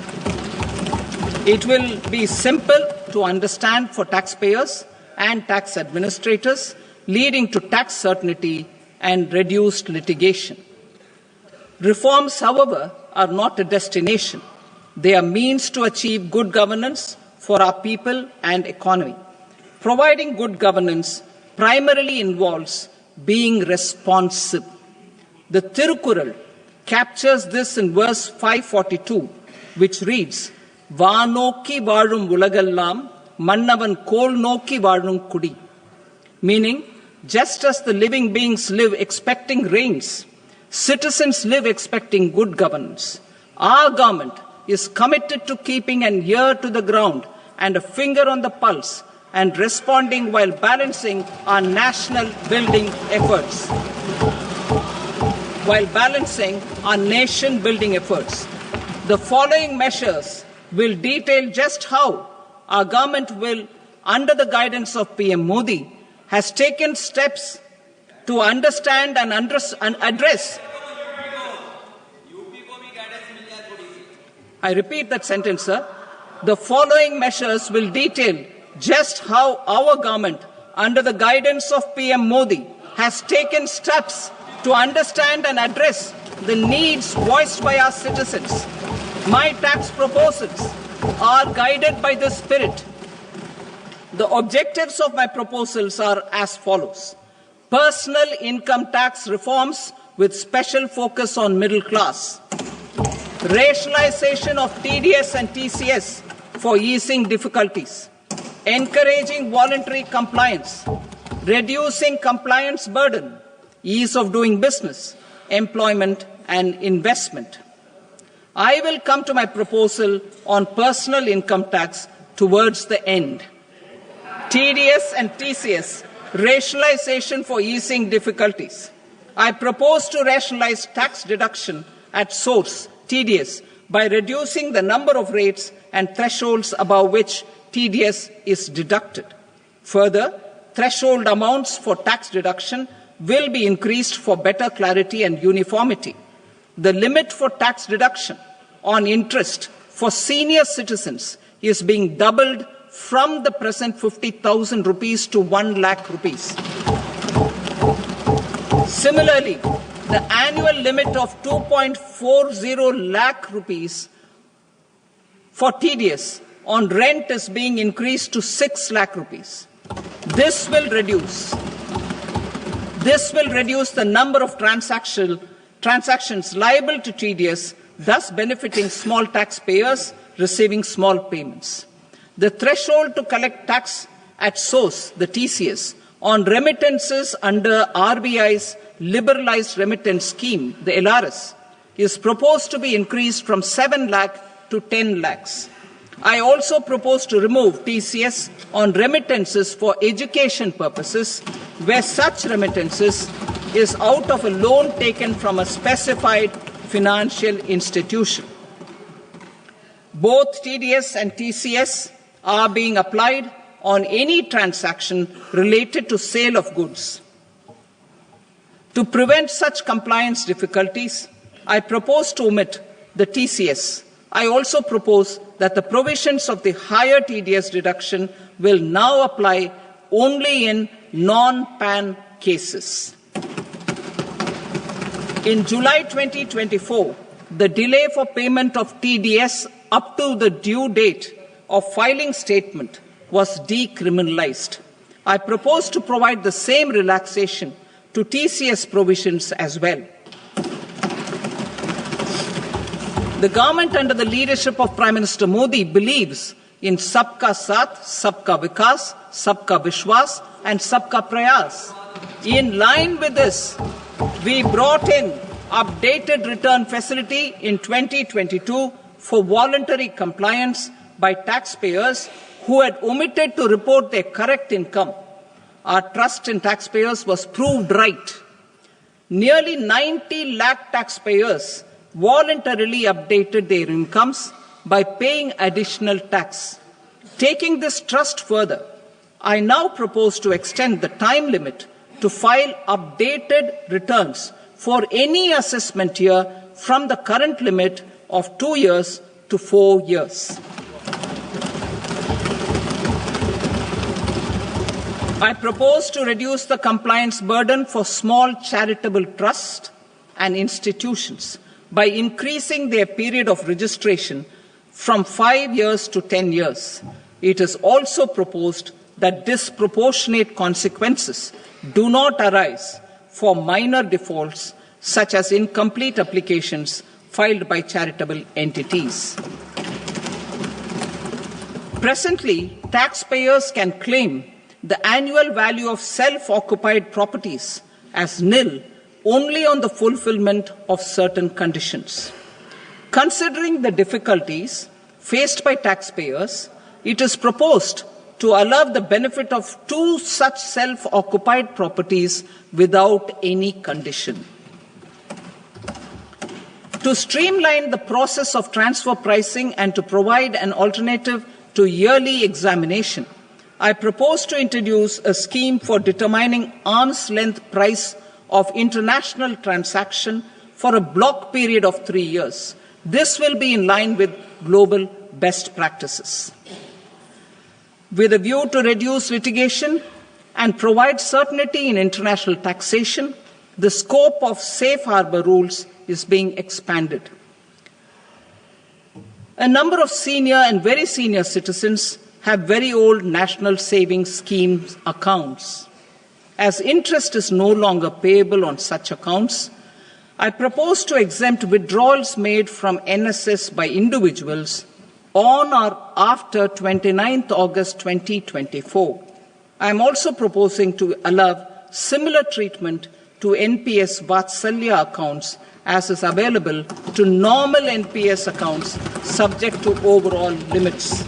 It will be simple to understand for taxpayers and tax administrators, leading to tax certainty and reduced litigation. Reforms, however, are not a destination. They are means to achieve good governance for our people and economy. Providing good governance primarily involves being responsive. The Tirukural captures this in verse 542, which reads, "Vaanokki vaazhum ulagallam, mannavan kol nokki vaazhum kudi," meaning, just as the living beings live expecting rains, citizens live expecting good governance. Our government is committed to keeping an ear to the ground and a finger on the pulse and responding while balancing our national building efforts. The following measures will detail just how our government will, under the guidance of PM Modi, has taken steps to understand and address. I repeat that sentence, sir. The following measures will detail just how our government, under the guidance of PM Modi, has taken steps to understand and address the needs voiced by our citizens. My tax proposals are guided by this spirit. The objectives of my proposals are as follows. Personal income tax reforms with special focus on middle class. Rationalization of TDS and TCS for easing difficulties. Encouraging voluntary compliance. Reducing compliance burden. Ease of doing business, employment and investment. I will come to my proposal on personal income tax towards the end. TDS and TCS, rationalization for easing difficulties. I propose to rationalize tax deduction at source, TDS, by reducing the number of rates and thresholds above which TDS is deducted. Further, threshold amounts for tax deduction will be increased for better clarity and uniformity. The limit for tax deduction on interest for senior citizens is being doubled from the present 50,000 rupees to 1 lakh rupees. Similarly, the annual limit of 2.40 lakh rupees for TDS on rent is being increased to 6 lakh rupees. This will reduce the number of transactions liable to TDS, thus benefiting small taxpayers receiving small payments. The threshold to collect tax at source, the TCS, on remittances under RBI's liberalized remittance scheme, the LRS, is proposed to be increased from 7 lakh to 10 lakhs. I also propose to remove TCS on remittances for education purposes, where such remittances is out of a loan taken from a specified financial institution. Both TDS and TCS are being applied on any transaction related to sale of goods. To prevent such compliance difficulties, I propose to omit the TCS. I also propose that the provisions of the higher TDS deduction will now apply only in non-PAN cases. In July 2024, the delay for payment of TDS up to the due date of filing statement was decriminalized. I propose to provide the same relaxation to TCS provisions as well. The government under the leadership of Prime Minister Modi believes in Sabka Saath, Sabka Vikas, Sabka Vishwas and Sabka Prayas. In line with this, we brought in updated return facility in 2022 for voluntary compliance by taxpayers who had omitted to report their correct income. Our trust in taxpayers was proved right. Nearly 90 lakh taxpayers voluntarily updated their incomes by paying additional tax. Taking this trust further, I now propose to extend the time limit to file updated returns for any assessment year from the current limit of 2 years to 4 years. I propose to reduce the compliance burden for small charitable trusts and institutions by increasing their period of registration from 5 years to 10 years. It is also proposed that disproportionate consequences do not arise for minor defaults such as incomplete applications filed by charitable entities. Presently, taxpayers can claim the annual value of self-occupied properties as nil only on the fulfillment of certain conditions. Considering the difficulties faced by taxpayers, it is proposed to allow the benefit of 2 such self-occupied properties without any condition. To streamline the process of transfer pricing and to provide an alternative to yearly examination, I propose to introduce a scheme for determining arm's length price of international transaction for a block period of 3 years. This will be in line with global best practices. With a view to reduce litigation and provide certainty in international taxation, the scope of safe harbor rules is being expanded. A number of senior and very senior citizens have very old national savings schemes accounts. As interest is no longer payable on such accounts, I propose to exempt withdrawals made from NSS by individuals on or after 29th August 2024. I am also proposing to allow similar treatment to NPS Vatsalya accounts as is available to normal NPS accounts subject to overall limits.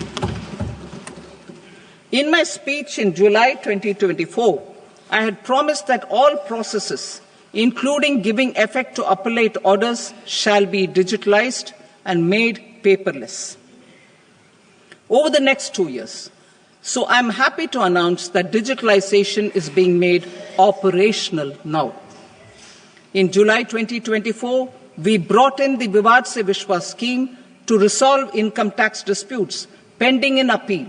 In my speech in July 2024, I had promised that all processes, including giving effect to appellate orders, shall be digitalized and made paperless over the next 2 years. So I'm happy to announce that digitalization is being made operational now. In July 2024, we brought in the Vivad Se Vishwas scheme to resolve income tax disputes pending in appeal.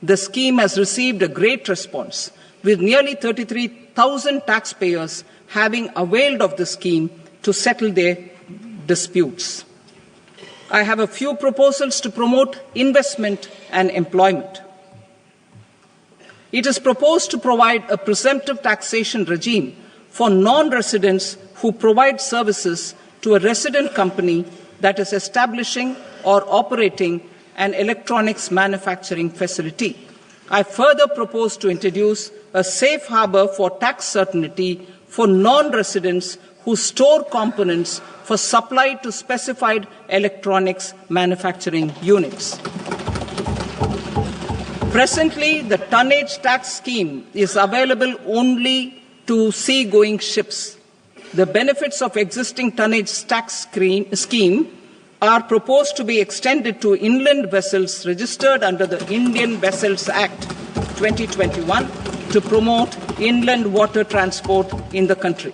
The scheme has received a great response, with nearly 33,000 taxpayers having availed of the scheme to settle their disputes. I have a few proposals to promote investment and employment. It is proposed to provide a presumptive taxation regime for non-residents who provide services to a resident company that is establishing or operating an electronics manufacturing facility. I further propose to introduce a safe harbor for tax certainty for non-residents who store components for supply to specified electronics manufacturing units. Presently, the tonnage tax scheme is available only to sea-going ships. The benefits of existing tonnage tax scheme are proposed to be extended to inland vessels registered under the Indian Vessels Act 2021 to promote inland water transport in the country.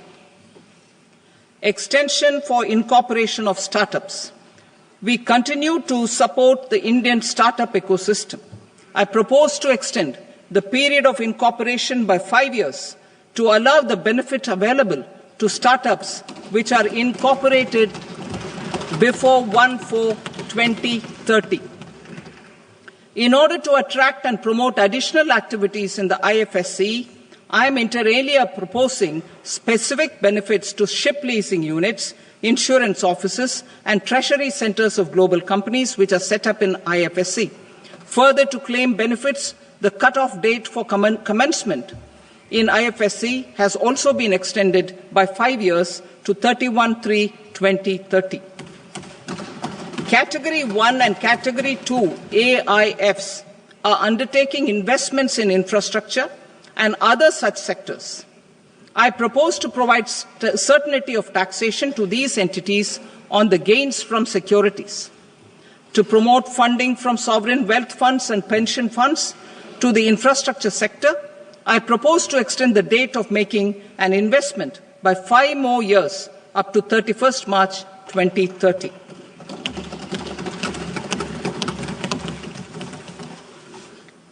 Extension for incorporation of startups. We continue to support the Indian startup ecosystem. I propose to extend the period of incorporation by 5 years to allow the benefit available to startups which are incorporated before 1/4/2030. In order to attract and promote additional activities in the IFSC, I am inter alia proposing specific benefits to ship leasing units, insurance offices, and treasury centers of global companies which are set up in IFSC. Further, to claim benefits, the cut-off date for commencement in IFSC has also been extended by 5 years to 31/3/2030. Category 1 and Category 2 AIFs are undertaking investments in infrastructure and other such sectors. I propose to provide certainty of taxation to these entities on the gains from securities. to promote funding from sovereign wealth funds and pension funds to the infrastructure sector, I propose to extend the date of making an investment by 5 more years up to 31st March 2030.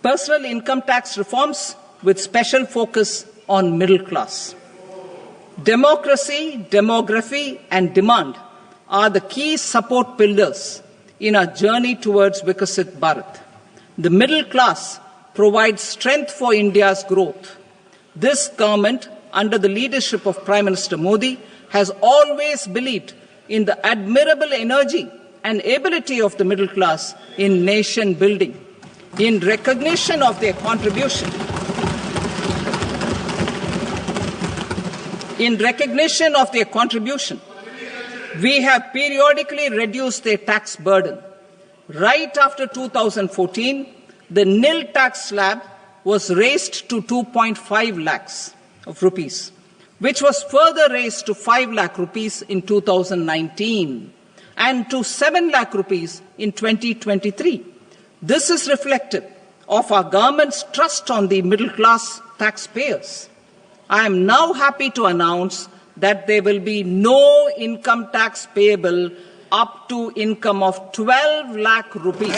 Personal income tax reforms with special focus on middle class. Democracy, demography, and demand are the key support pillars in our journey towards Vikasit Bharat. The middle class provides strength for India's growth. This government, under the leadership of Prime Minister Modi, has always believed in the admirable energy and ability of the middle class in nation building. In recognition of their contribution, we have periodically reduced their tax burden. Right after 2014, the nil tax slab was raised to 2.5 lakhs of rupees, which was further raised to 5 lakh rupees in 2019 and to 7 lakh rupees in 2023. This is reflective of our government's trust on the middle class taxpayers. I am now happy to announce that there will be no income tax payable up to income of 12 lakh rupees.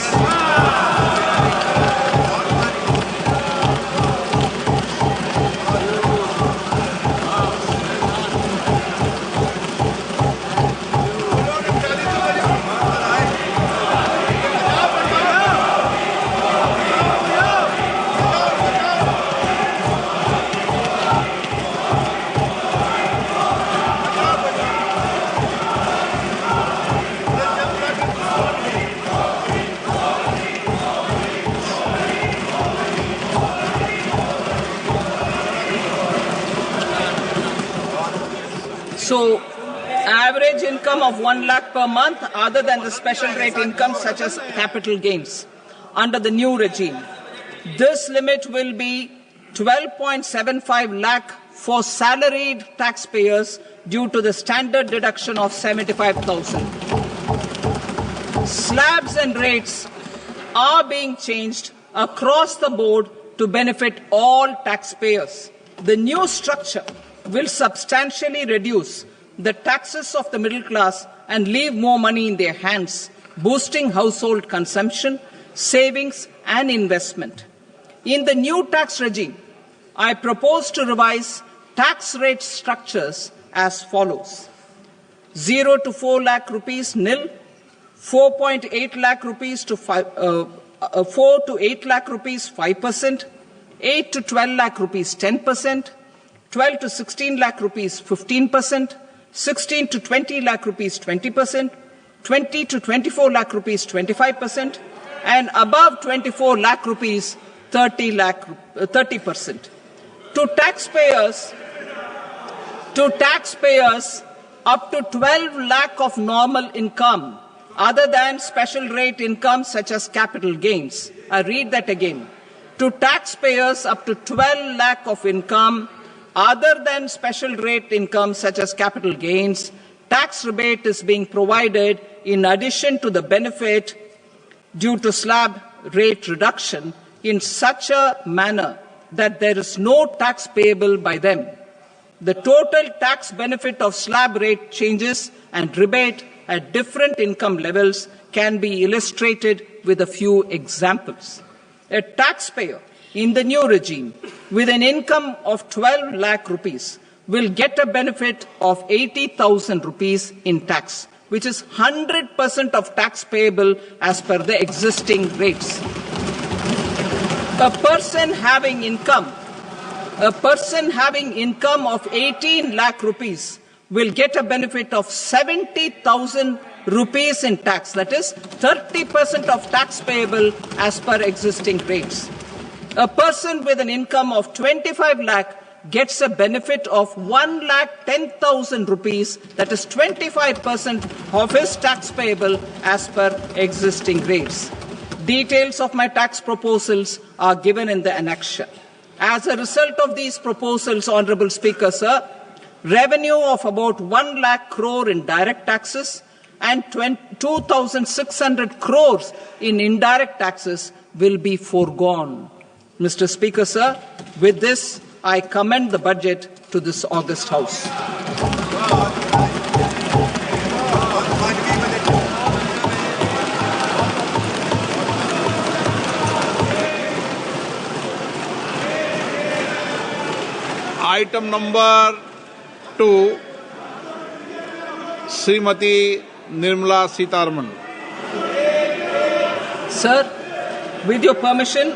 So, average income of 1 lakh per month other than the special rate income such as capital gains under the new regime. This limit will be 12.75 lakh for salaried taxpayers due to the standard deduction of 75,000. Slabs and rates are being changed across the board to benefit all taxpayers. The new structure will substantially reduce the taxes of the middle class and leave more money in their hands, boosting household consumption, savings, and investment. In the new tax regime, I propose to revise tax rate structures as follows: 0 to 4 lakh rupees nil, 4.8 lakh rupees to 4 to 8 lakh rupees 5%, 8 to 12 lakh rupees 10%, 12 to 16 lakh rupees 15%, 16 to 20 lakh rupees 20%, 20 to 24 lakh rupees 25%, and above 24 lakh rupees 30%. To taxpayers up to 12 lakh of normal income other than special rate income such as capital gains. I read that again. To taxpayers up to 12 lakh of income other than special rate income such as capital gains, tax rebate is being provided in addition to the benefit due to slab rate reduction in such a manner that there is no tax payable by them. The total tax benefit of slab rate changes and rebate at different income levels can be illustrated with a few examples. A taxpayer in the new regime with an income of 12 lakh rupees will get a benefit of 80,000 rupees in tax, which is 100% of tax payable as per the existing rates. A person having income of 18 lakh rupees will get a benefit of 70,000 rupees in tax, that is 30% of tax payable as per existing rates. A person with an income of 25 lakh gets a benefit of 1,10,000 rupees, that is 25% of his tax payable as per existing rates. Details of my tax proposals are given in the annexure. As a result of these proposals, Honourable Speaker, sir, revenue of about 1 lakh crore in direct taxes, and 2,600 crores in indirect taxes will be foregone. Mr. Speaker, sir, with this, I commend the budget to this august House. Item number 2, Srimati Nirmala Sitharaman. Sir, with your permission,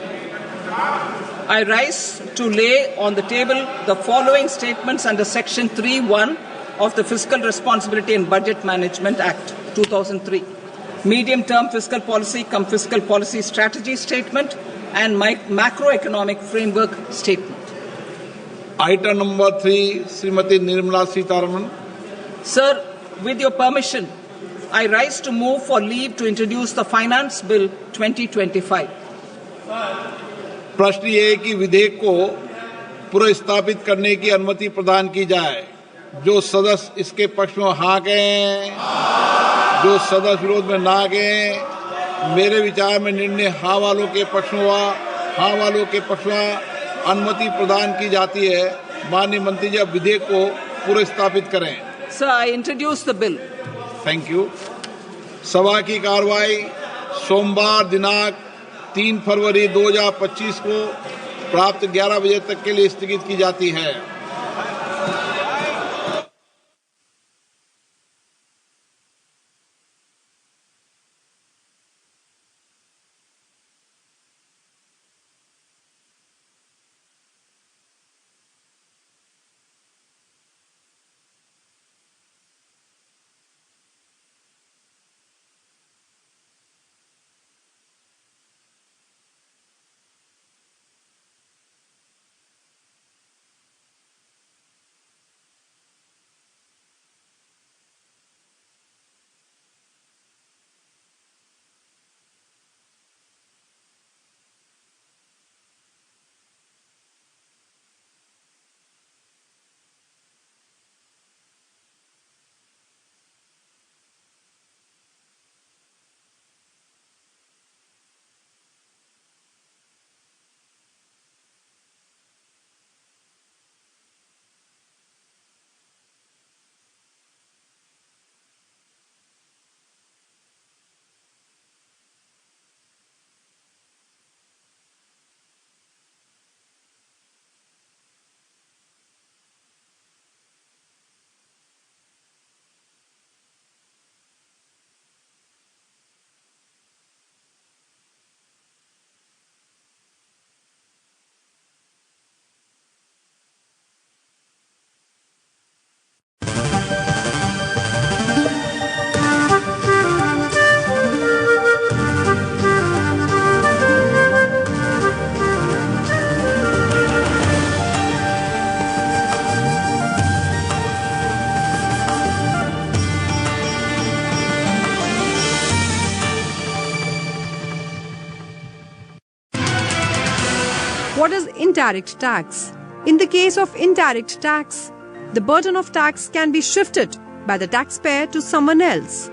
I rise to lay on the table the following statements under Section 3(1) of the Fiscal Responsibility and Budget Management Act 2003. Medium-term fiscal policy cum fiscal policy strategy statement and macroeconomic framework statement. Item number 3, Srimati Nirmala Sitharaman. Sir, with your permission, I rise to move for leave to introduce the Finance Bill 2025. प्रश्न ये है कि विधेयक को पुनर्स्थापित करने की अनुमति प्रदान की जाए। जो सदस्य इसके पक्ष में हाँ कहें, जो सदस्य विरोध में ना कहें। मेरे विचार में निर्णय हाँ वालों के पक्ष में हुआ। हाँ वालों के पक्ष में अनुमति प्रदान की जाती है। माननीय मंत्री जी, अब विधेयक को पुनर्स्थापित करें। Sir, I introduce the bill. Thank you. सभा की कार्रवाई सोमवार दिनांक 3 फरवरी 2025 को प्राप्त 11 बजे तक के लिए स्थगित की जाती है। What is indirect tax? In the case of indirect tax, the burden of tax can be shifted by the taxpayer to someone else.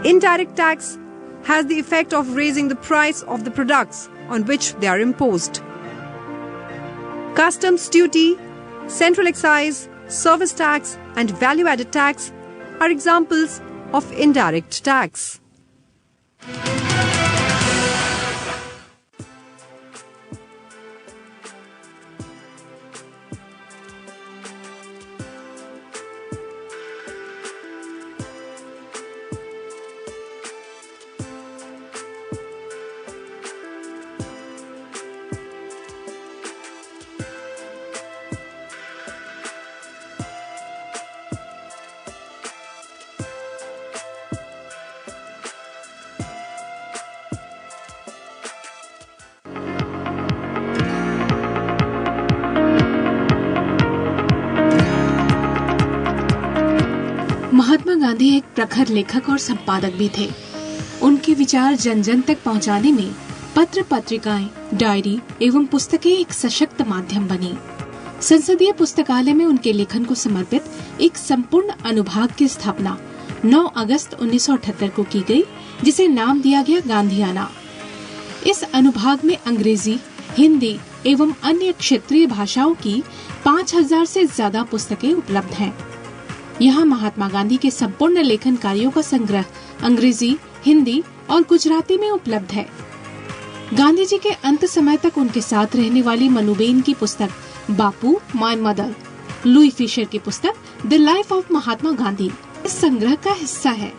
Indirect tax has the effect of raising the price of the products on which they are imposed. Customs duty, central excise, service tax and value-added tax are examples of indirect tax. Mahatma Gandhi एक प्रखर लेखक और संपादक भी थे। उनके विचार जन जन तक पहुंचाने में पत्र पत्रिकाएं, डायरी एवं पुस्तकें एक सशक्त माध्यम बनी। संसदीय पुस्तकालय में उनके लेखन को समर्पित एक संपूर्ण अनुभाग की स्थापना 9 अगस्त 1978 को की गई, जिसे नाम दिया गया गांधीयाना। इस अनुभाग में अंग्रेजी, हिंदी एवं अन्य क्षेत्रीय भाषाओं की 5000 से ज्यादा पुस्तकें उपलब्ध हैं। यहाँ महात्मा गांधी के संपूर्ण लेखन कार्यों का संग्रह अंग्रेजी, हिंदी और गुजराती में उपलब्ध है। गांधी जी के अंत समय तक उनके साथ रहने वाली मनुबेन की पुस्तक बापू माय मदर, लुई फिशर की पुस्तक the life of Mahatma Gandhi इस संग्रह का हिस्सा है।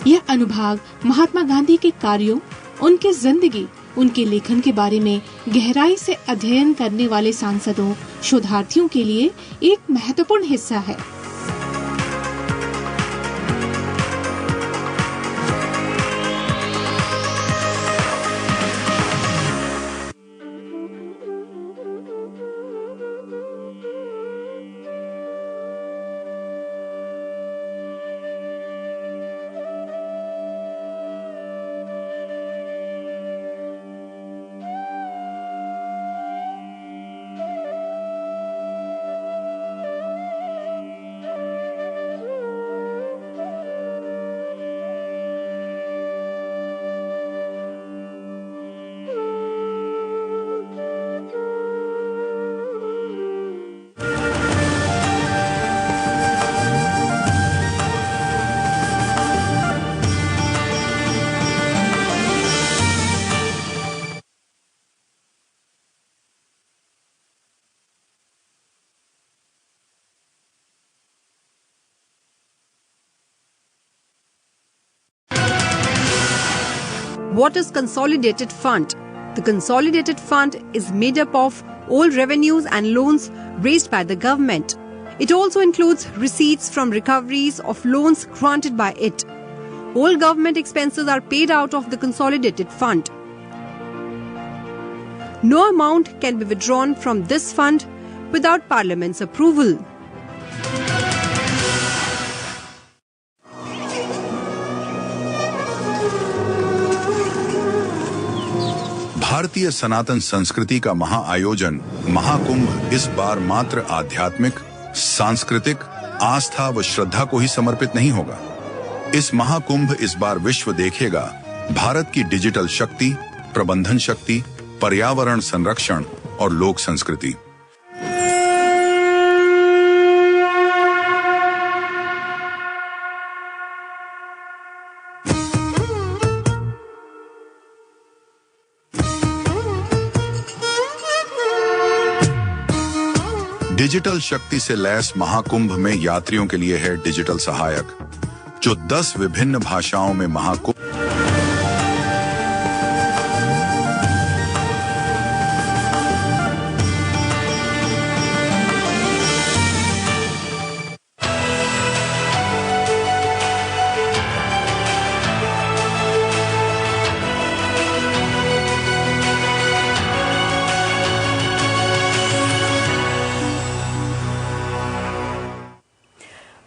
यह अनुभाग महात्मा गांधी के कार्यों, उनकी जिंदगी, उनके लेखन के बारे में गहराई से अध्ययन करने वाले सांसदों, शोधार्थियों के लिए एक महत्वपूर्ण हिस्सा है। What is Consolidated Fund? The Consolidated Fund is made up of all revenues and loans raised by the government. It also includes receipts from recoveries of loans granted by it. All government expenses are paid out of the Consolidated Fund. No amount can be withdrawn from this fund without Parliament's approval. भारतीय सनातन संस्कृति का महाआयोजन महाकुंभ इस बार मात्र आध्यात्मिक, सांस्कृतिक, आस्था व श्रद्धा को ही समर्पित नहीं होगा। इस महाकुंभ इस बार विश्व देखेगा भारत की डिजिटल शक्ति, प्रबंधन शक्ति, पर्यावरण संरक्षण और लोक संस्कृति। डिजिटल शक्ति से लैस महाकुंभ में यात्रियों के लिए है डिजिटल सहायक, जो 10 विभिन्न भाषाओं में Mahakumbh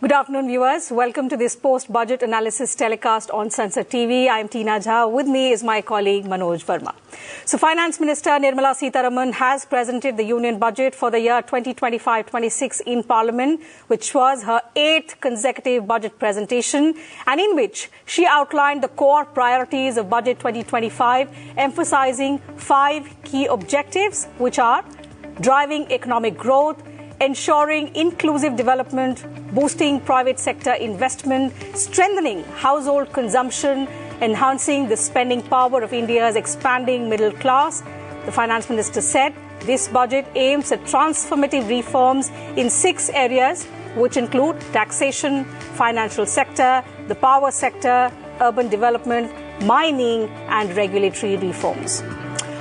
Good afternoon, viewers. Welcome to this post-budget analysis telecast on Sansad TV. I am Tina Jha. With me is my colleague Manoj Verma. So, Finance Minister Nirmala Sitharaman has presented the Union Budget for the year 2025-26 in Parliament, which was her 8th consecutive budget presentation, and in which she outlined the core priorities of Budget 2025, emphasizing 5 key objectives, which are driving economic growth, ensuring inclusive development, boosting private sector investment, strengthening household consumption, enhancing the spending power of India's expanding middle class. The Finance Minister said this budget aims at transformative reforms in 6 areas, which include taxation, financial sector, the power sector, urban development, mining, and regulatory reforms.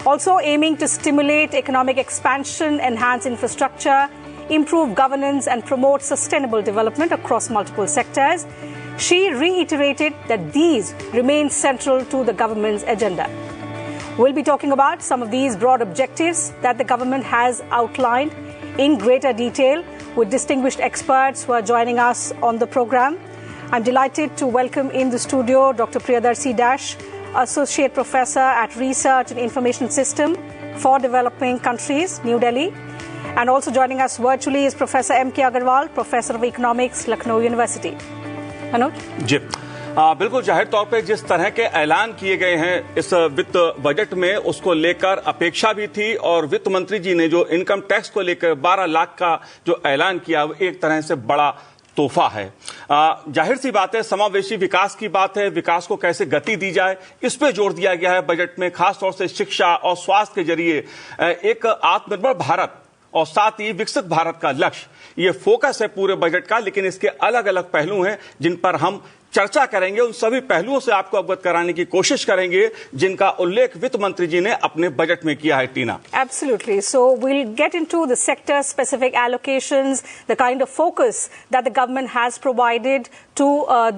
Also aiming to stimulate economic expansion, enhance infrastructure, improve governance and promote sustainable development across multiple sectors. She reiterated that these remain central to the government's agenda. We'll be talking about some of these broad objectives that the government has outlined in greater detail with distinguished experts who are joining us on the program. I'm delighted to welcome in the studio Dr. Priyadarshi Dash, Associate Professor at Research and Information System for Developing Countries, New Delhi. And also joining us virtually is Professor M.K. Agarwal, Professor of Economics, Lucknow University. Manoj ji बिल्कुल, जाहिर तौर पे जिस तरह के ऐलान किए गए हैं इस वित्त बजट में, उसको लेकर अपेक्षा भी थी, और वित्त मंत्री जी ने जो इनकम टैक्स को लेकर 12 लाख का जो ऐलान किया वो एक तरह से बड़ा तोहफा है। जाहिर सी बात है, समावेशी विकास की बात है, विकास को कैसे गति दी जाए इस पे जोर दिया गया है बजट में, खासतौर से शिक्षा और स्वास्थ्य के जरिए एक आत्मनिर्भर भारत और साथ ही विकसित भारत का लक्ष्य, ये फोकस है पूरे बजट का। लेकिन इसके अलग अलग पहलू हैं जिन पर हम चर्चा करेंगे, उन सभी पहलुओं से आपको अवगत कराने की कोशिश करेंगे जिनका उल्लेख वित्त मंत्री जी ने अपने बजट में किया है। टीना, Absolutely. So we'll get into the sector-specific allocations, the kind of focus that the government has provided to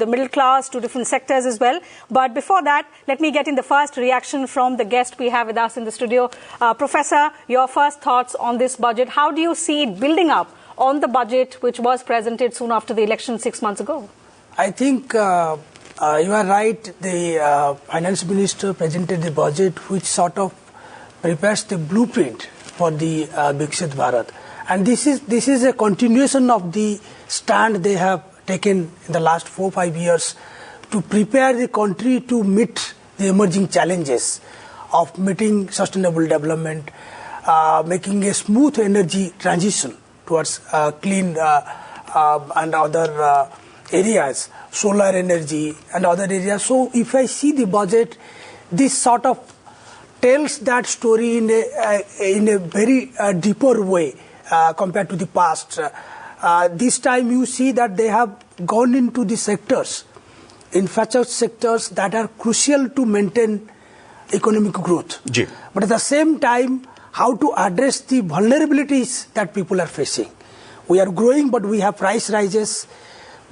the middle class, to different sectors as well. But before that, let me get in the first reaction from the guest we have with us in the studio. Professor, your first thoughts on this budget. How do you see it building up on the budget which was presented soon after the election 6 months ago? I think you are right. The finance minister presented the budget which sort of prepares the blueprint for the Viksit Bharat, and this is a continuation of the stand they have taken in the last 4-5 years to prepare the country to meet the emerging challenges of meeting sustainable development, making a smooth energy transition towards clean and other areas, solar energy and other areas. So if I see the budget, this sort of tells that story in a very deeper way compared to the past. This time you see that they have gone into the sectors, infrastructure sectors that are crucial to maintain economic growth. Ji. But at the same time, how to address the vulnerabilities that people are facing. We are growing, but we have price rises.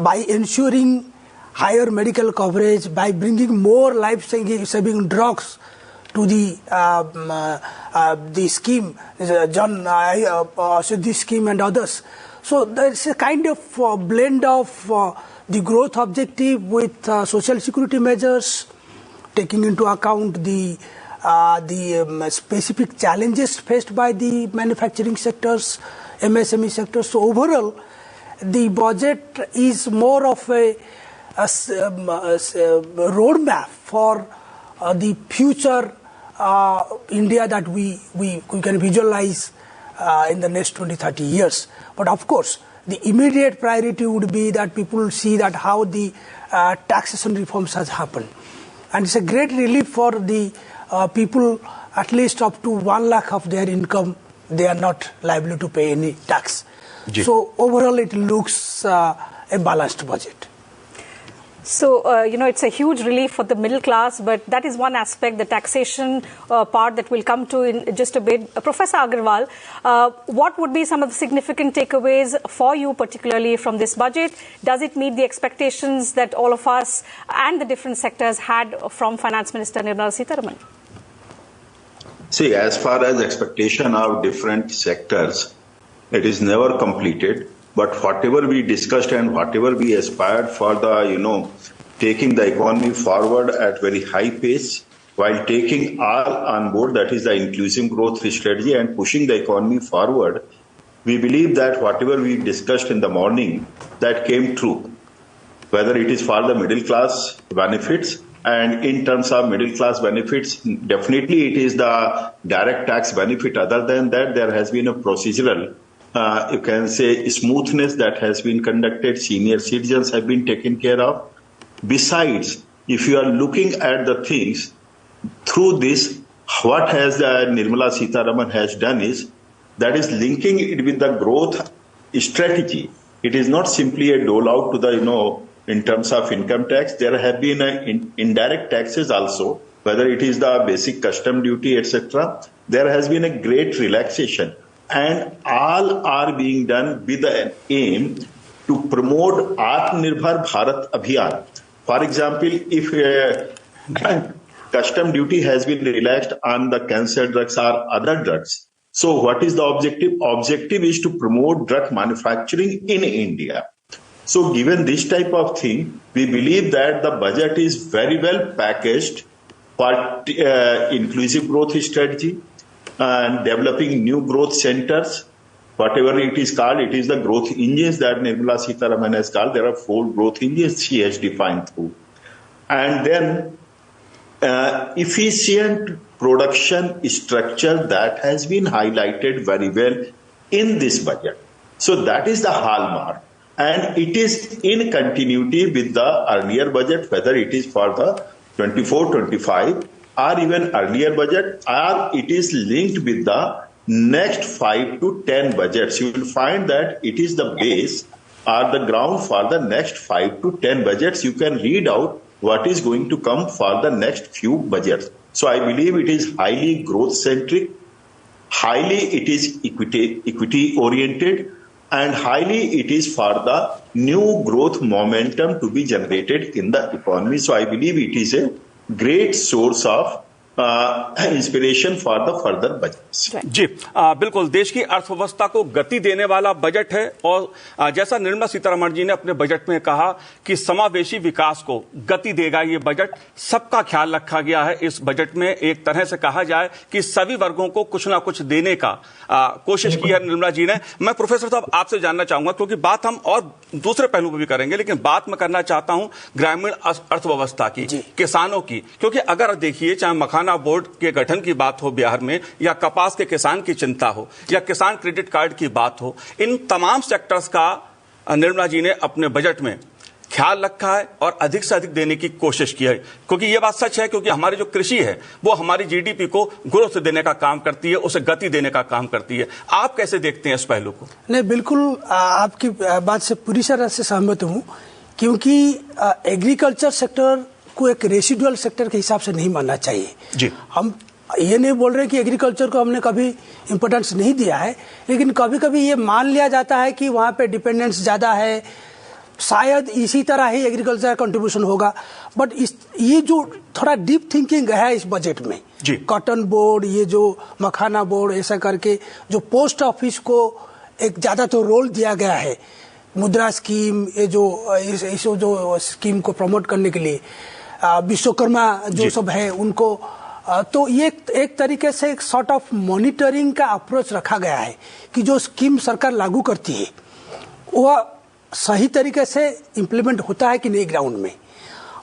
By ensuring higher medical coverage, by bringing more life-saving drugs to the scheme, John Siddhi scheme and others. So there's a kind of blend of the growth objective with social security measures, taking into account the specific challenges faced by the manufacturing sectors, MSME sectors. So overall, the budget is more of a roadmap for the future India that we can visualize in the next 20-30 years. But of course, the immediate priority would be that people see that how the taxation reforms has happened. And it's a great relief for the people, at least up to 1 lakh of their income, they are not liable to pay any tax. So overall, it looks a balanced budget. So, it's a huge relief for the middle class, but that is one aspect, the taxation part that we'll come to in just a bit. Professor Agarwal, what would be some of the significant takeaways for you, particularly from this budget? Does it meet the expectations that all of us and the different sectors had from Finance Minister Nirmala Sitharaman? See, as far as expectation of different sectors, it is never completed, but whatever we discussed and whatever we aspired for the, taking the economy forward at very high pace, while taking all on board, that is the inclusive growth strategy and pushing the economy forward, we believe that whatever we discussed in the morning, that came true. Whether it is for the middle class benefits, and in terms of middle class benefits, definitely it is the direct tax benefit. Other than that, there has been a procedural you can say smoothness that has been conducted, senior citizens have been taken care of. Besides, if you are looking at the things through this, what has the Nirmala Sitharaman has done is that is linking it with the growth strategy. It is not simply a dole out to the, in terms of income tax. There have been indirect taxes also, whether it is the basic custom duty, etc. There has been a great relaxation. And all are being done with the aim to promote Atmanirbhar Bharat Abhiyan. For example, if custom duty has been relaxed on the cancer drugs or other drugs, so what is the objective? Objective is to promote drug manufacturing in India. So given this type of thing, we believe that the budget is very well packaged for inclusive growth strategy, and developing new growth centers, whatever it is called, it is the growth engines that Nirmala Sitharaman has called. There are 4 growth engines she has defined through. And then efficient production structure that has been highlighted very well in this budget. So that is the hallmark. And it is in continuity with the earlier budget, whether it is for the 24-25 or even earlier budget, or it is linked with the next 5 to 10 budgets. You will find that it is the base or the ground for the next 5 to 10 budgets. You can read out what is going to come for the next few budgets. So I believe it is highly growth centric, highly it is equity oriented, and highly it is for the new growth momentum to be generated in the economy. So I believe it is a great source of inspiration for the further budget. जी बिल्कुल, देश की अर्थव्यवस्था को गति देने वाला budget है और जैसा निर्मला सीतारमण जी ने अपने बजट में कहा कि समावेशी विकास को गति देगा ये बजट, सबका ख्याल रखा गया है इस बजट में। एक तरह से कहा जाए कि सभी वर्गों को कुछ ना कुछ देने का कोशिश की है निर्मला जी ने। मैं प्रोफेसर साहब आपसे जानना चाहूंगा, क्योंकि बात हम और दूसरे पहलू पर भी करेंगे, लेकिन बात मैं करना चाहता हूं ग्रामीण अर्थव्यवस्था की, किसानों की, क्योंकि अगर देखिए चाहे मखाना बोर्ड के गठन की बात हो बिहार में, या कपास के किसान की चिंता हो, या किसान क्रेडिट कार्ड की बात हो, इन तमाम सेक्टर्स का निर्मला जी ने अपने बजट में ख्याल रखा है और अधिक से अधिक देने की कोशिश की है। क्योंकि यह बात सच है, क्योंकि हमारी जो कृषि है वो हमारी जीडीपी को ग्रोथ देने का काम करती है, उसे गति देने का काम करती है। आप कैसे देखते हैं इस पहलू को? नहीं, बिल्कुल आपकी बात से पूरी तरह से सहमत हूं, क्योंकि एग्रीकल्चर सेक्टर को एक रेसिडुअल सेक्टर के हिसाब से नहीं मानना चाहिए जी। हम ये नहीं बोल रहे कि एग्रीकल्चर को हमने कभी इंपोर्टेंस नहीं दिया है, लेकिन कभी कभी ये मान लिया जाता है कि वहां पे डिपेंडेंस ज्यादा है, शायद इसी तरह ही एग्रीकल्चर कंट्रीब्यूशन होगा। बट ये जो थोड़ा डीप थिंकिंग है इस बजट में, कॉटन बोर्ड, ये जो मखाना बोर्ड, ऐसा करके जो पोस्ट ऑफिस को एक ज्यादा तो रोल दिया गया है, मुद्रा स्कीम, ये जो स्कीम को प्रमोट करने के लिए विश्वकर्मा जो सब है उनको, तो ये एक तरीके से एक सॉर्ट ऑफ मॉनिटरिंग का अप्रोच रखा गया है कि जो स्कीम सरकार लागू करती है वह सही तरीके से इम्प्लीमेंट होता है कि नहीं ग्राउंड में,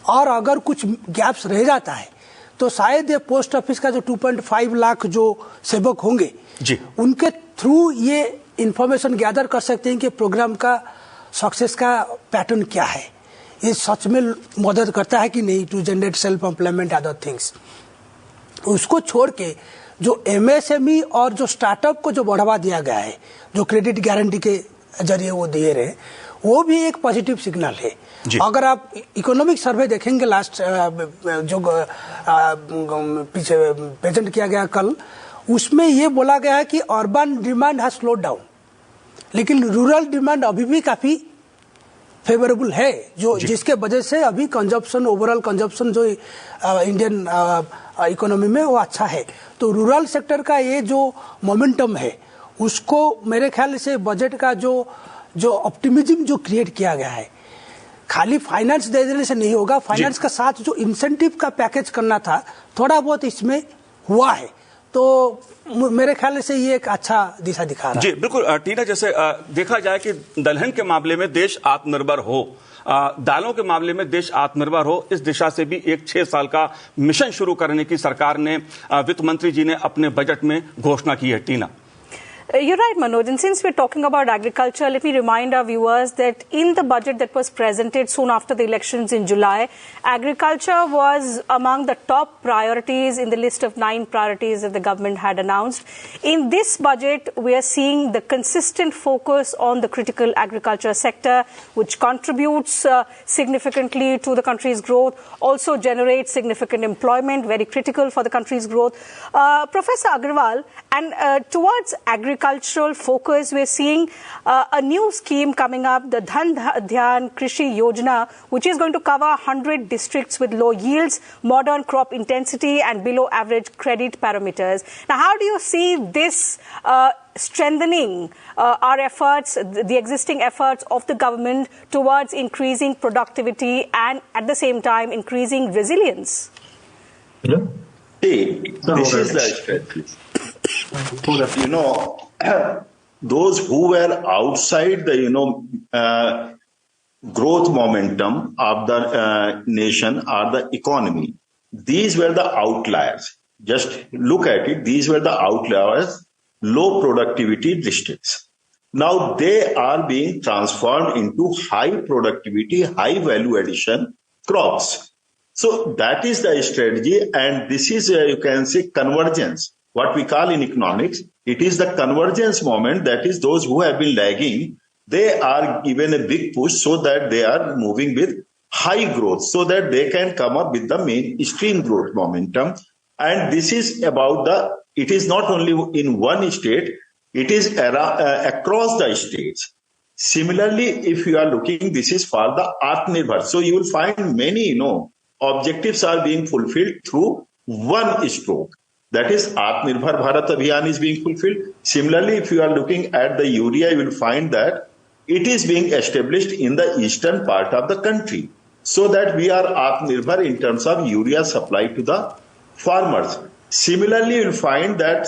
और अगर कुछ गैप्स रह जाता है तो शायद ये पोस्ट ऑफिस का जो 2.5 लाख जो सेवक होंगे उनके थ्रू ये इंफॉर्मेशन गैदर कर सकते हैं कि प्रोग्राम का सक्सेस का पैटर्न क्या है, ये सच में मदद करता है कि नहीं to generate self employment other things. उसको छोड़ के जो एमएसएमई और जो स्टार्टअप को जो बढ़ावा दिया गया है, जो क्रेडिट गारंटी के जरिए वो दिए रहे, वो भी एक पॉजिटिव सिग्नल है। अगर आप इकोनॉमिक सर्वे देखेंगे लास्ट जो पीछे प्रेजेंट किया गया कल, उसमें ये बोला गया है कि urban demand has slowed down, लेकिन रूरल डिमांड अभी भी काफी फेवरेबल है, जो जिसके वजह से अभी कंजप्शन, ओवरऑल कंजप्शन जो इंडियन इकोनॉमी में वो अच्छा है। तो रूरल सेक्टर का ये जो मोमेंटम है उसको मेरे ख्याल से बजट का जो ऑप्टिमिज्म जो क्रिएट किया गया है, खाली फाइनेंस दे देने से नहीं होगा, फाइनेंस का साथ जो इंसेंटिव का पैकेज करना था थोड़ा बहुत इसमें हुआ है, तो मेरे ख्याल से ये एक अच्छा दिशा दिखा रहा है। जी बिल्कुल टीना, जैसे देखा जाए कि दलहन के मामले में देश आत्मनिर्भर हो, दालों के मामले में देश आत्मनिर्भर हो, इस दिशा से भी एक 6 साल का मिशन शुरू करने की सरकार ने, वित्त मंत्री जी ने अपने बजट में घोषणा की है। टीना, You're right, Manoj. And since we're talking about agriculture, let me remind our viewers that in the budget that was presented soon after the elections in July, agriculture was among the top priorities in the list of 9 priorities that the government had announced. In this budget, we are seeing the consistent focus on the critical agriculture sector, which contributes significantly to the country's growth, also generates significant employment, very critical for the country's growth. Professor Agarwal, and towards agricultural focus, we're seeing a new scheme coming up, the Dhan Dhyan Krishi Yojana, which is going to cover 100 districts with low yields, modern crop intensity and below average credit parameters. Now, how do you see this strengthening our efforts, the existing efforts of the government towards increasing productivity and at the same time increasing resilience? This is the strategy. those who were outside the, growth momentum of the nation or the economy. These were the outliers. Just look at it. These were the outliers, low productivity districts. Now they are being transformed into high productivity, high value addition crops. So that is the strategy, and this is, you can say, convergence. What we call in economics, it is the convergence moment, that is those who have been lagging, they are given a big push so that they are moving with high growth, so that they can come up with the mainstream growth momentum. And this is about it is not only in one state, it is across the states. Similarly, if you are looking, this is for the Atmanirbhar. So you will find many, objectives are being fulfilled through one stroke. That is, Atmanirbhar Bharat Abhiyan is being fulfilled. Similarly, if you are looking at the urea, you will find that it is being established in the eastern part of the country, so that we are Atmanirbhar in terms of urea supply to the farmers. Similarly, you will find that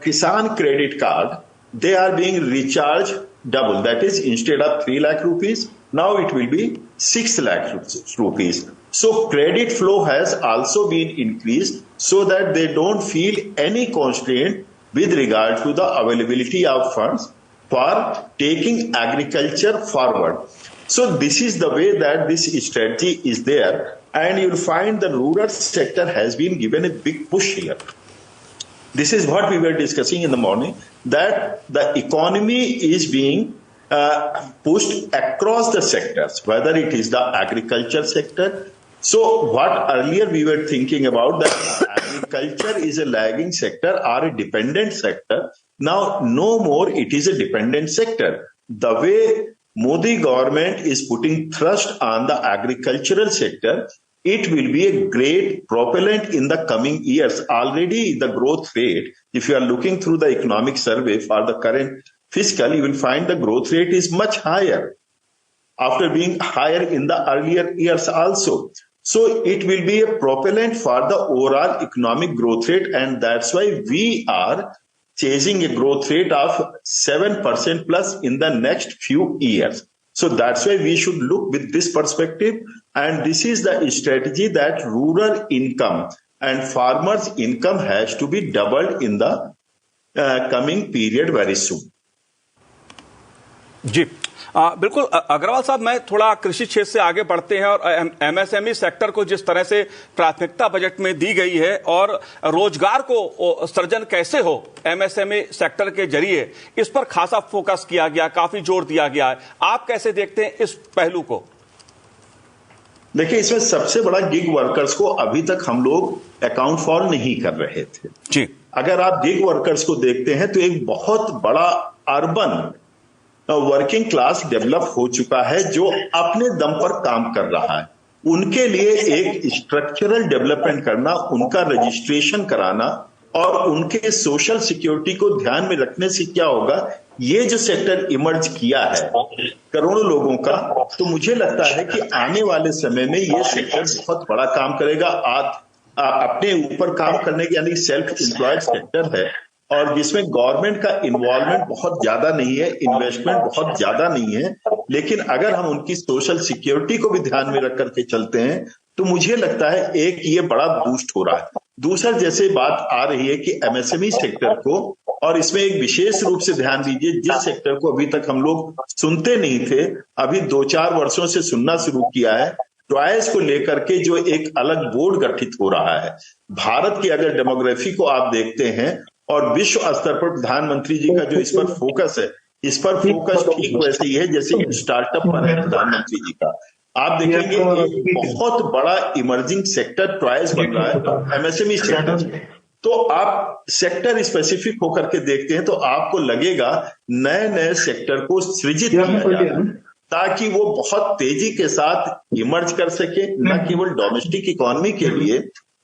Kisan credit card, they are being recharged double. That is, instead of 3 lakh rupees, now it will be 6 lakh rupees. So credit flow has also been increased so that they don't feel any constraint with regard to the availability of funds for taking agriculture forward. So this is the way that this strategy is there, and you'll find the rural sector has been given a big push here. This is what we were discussing in the morning, that the economy is being pushed across the sectors, whether it is the agriculture sector. So what earlier we were thinking about, that agriculture is a lagging sector or a dependent sector. Now, no more it is a dependent sector. The way Modi government is putting thrust on the agricultural sector, it will be a great propellant in the coming years. Already the growth rate, if you are looking through the economic survey for the current fiscal, you will find the growth rate is much higher, after being higher in the earlier years also. So it will be a propellant for the overall economic growth rate, and that's why we are chasing a growth rate of 7% plus in the next few years. So that's why we should look with this perspective, and this is the strategy that rural income and farmers' income has to be doubled in the coming period very soon. जी बिल्कुल अग्रवाल साहब, मैं थोड़ा कृषि क्षेत्र से आगे बढ़ते हैं और एमएसएमई सेक्टर को जिस तरह से प्राथमिकता बजट में दी गई है और रोजगार को सृजन कैसे हो एमएसएमई सेक्टर के जरिए, इस पर खासा फोकस किया गया, काफी जोर दिया गया है। आप कैसे देखते हैं इस पहलू को? देखिए, इसमें सबसे बड़ा गिग वर्कर्स को अभी तक हम लोग अकाउंट फॉर नहीं कर रहे थे जी। अगर आप गिग वर्कर्स को देखते हैं तो एक बहुत बड़ा अर्बन वर्किंग क्लास डेवलप हो चुका है जो अपने दम पर काम कर रहा है। उनके लिए एक स्ट्रक्चरल डेवलपमेंट करना, उनका रजिस्ट्रेशन कराना और उनके सोशल सिक्योरिटी को ध्यान में रखने से क्या होगा, ये जो सेक्टर इमर्ज किया है करोड़ों लोगों का, तो मुझे लगता है कि आने वाले समय में ये सेक्टर बहुत बड़ा काम करेगा। अपने ऊपर काम करने के, यानी सेल्फ एम्प्लॉयड सेक्टर है और जिसमें गवर्नमेंट का इन्वॉल्वमेंट बहुत ज्यादा नहीं है, इन्वेस्टमेंट बहुत ज्यादा नहीं है, लेकिन अगर हम उनकी सोशल सिक्योरिटी को भी ध्यान में रख करके चलते हैं तो मुझे लगता है एक ये बड़ा बूस्ट हो रहा है। दूसरा, जैसे बात आ रही है कि एमएसएमई सेक्टर को, और इसमें एक विशेष रूप से ध्यान दीजिए, जिस सेक्टर को अभी तक हम लोग सुनते नहीं थे, अभी 2-4 वर्षों से सुनना शुरू किया है, चॉइस को लेकर के जो एक अलग बोर्ड गठित हो रहा है। भारत की अगर डेमोग्राफी को आप देखते हैं और विश्व स्तर पर प्रधानमंत्री जी का जो इस पर फोकस है, इस पर फोकस ठीक वैसे ही है जैसे स्टार्टअप पर है प्रधानमंत्री जी का। आप देखेंगे एक बहुत बड़ा इमर्जिंग सेक्टर चॉइस बन रहा है एमएसएमई सेक्टर। तो आप सेक्टर स्पेसिफिक होकर के देखते हैं तो आपको लगेगा नए नए सेक्टर को सृजित किया जाए ताकि वो बहुत तेजी के साथ इमर्ज कर सके, न केवल डोमेस्टिक इकोनॉमी के लिए,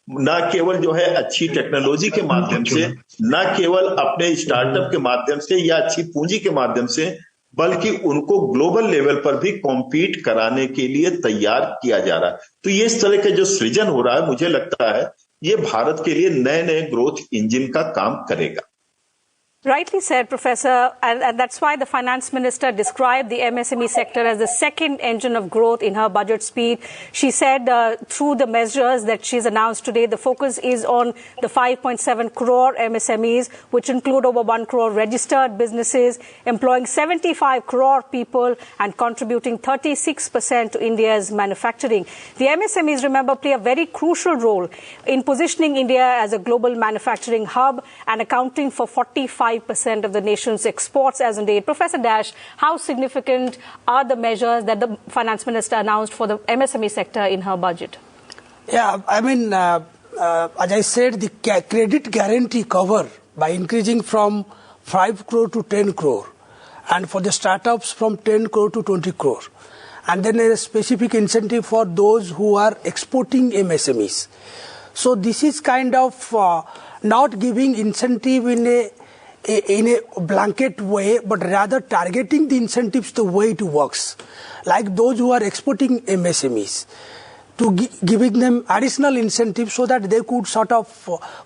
न केवल जो है अच्छी टेक्नोलॉजी के माध्यम से, न केवल अपने स्टार्टअप के माध्यम से या अच्छी पूंजी के माध्यम से, बल्कि उनको ग्लोबल लेवल पर भी कॉम्पीट कराने के लिए तैयार किया जा रहा है। तो ये इस तरह के जो सृजन हो रहा है, मुझे लगता है ये भारत के लिए नए नए ग्रोथ इंजन का काम करेगा। Rightly said, Professor, and that's why the Finance Minister described the MSME sector as the second engine of growth in her budget speech. She said through the measures that she's announced today, the focus is on the 5.7 crore MSMEs, which include over 1 crore registered businesses, employing 75 crore people and contributing 36% to India's manufacturing. The MSMEs, remember, play a very crucial role in positioning India as a global manufacturing hub and accounting for 45% of the nation's exports as on date. Professor Dash, how significant are the measures that the Finance Minister announced for the MSME sector in her budget? Yeah, I mean, as I said, the credit guarantee cover by increasing from 5 crore to 10 crore and for the startups from 10 crore to 20 crore. And then a specific incentive for those who are exporting MSMEs. So this is kind of not giving incentive in a blanket way, but rather targeting the incentives the way it works. Like those who are exporting MSMEs, to giving them additional incentives so that they could sort of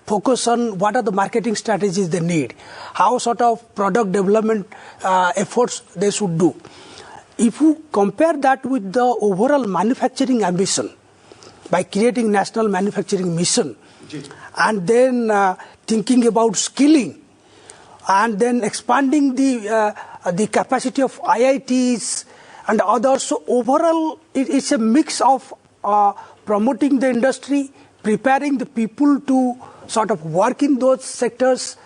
focus on what are the marketing strategies they need, how sort of product development efforts they should do. If you compare that with the overall manufacturing ambition, by creating national manufacturing mission, and then thinking about skilling, and then expanding the capacity of IITs and others. So overall, it's a mix of promoting the industry, preparing the people to sort of work in those sectors,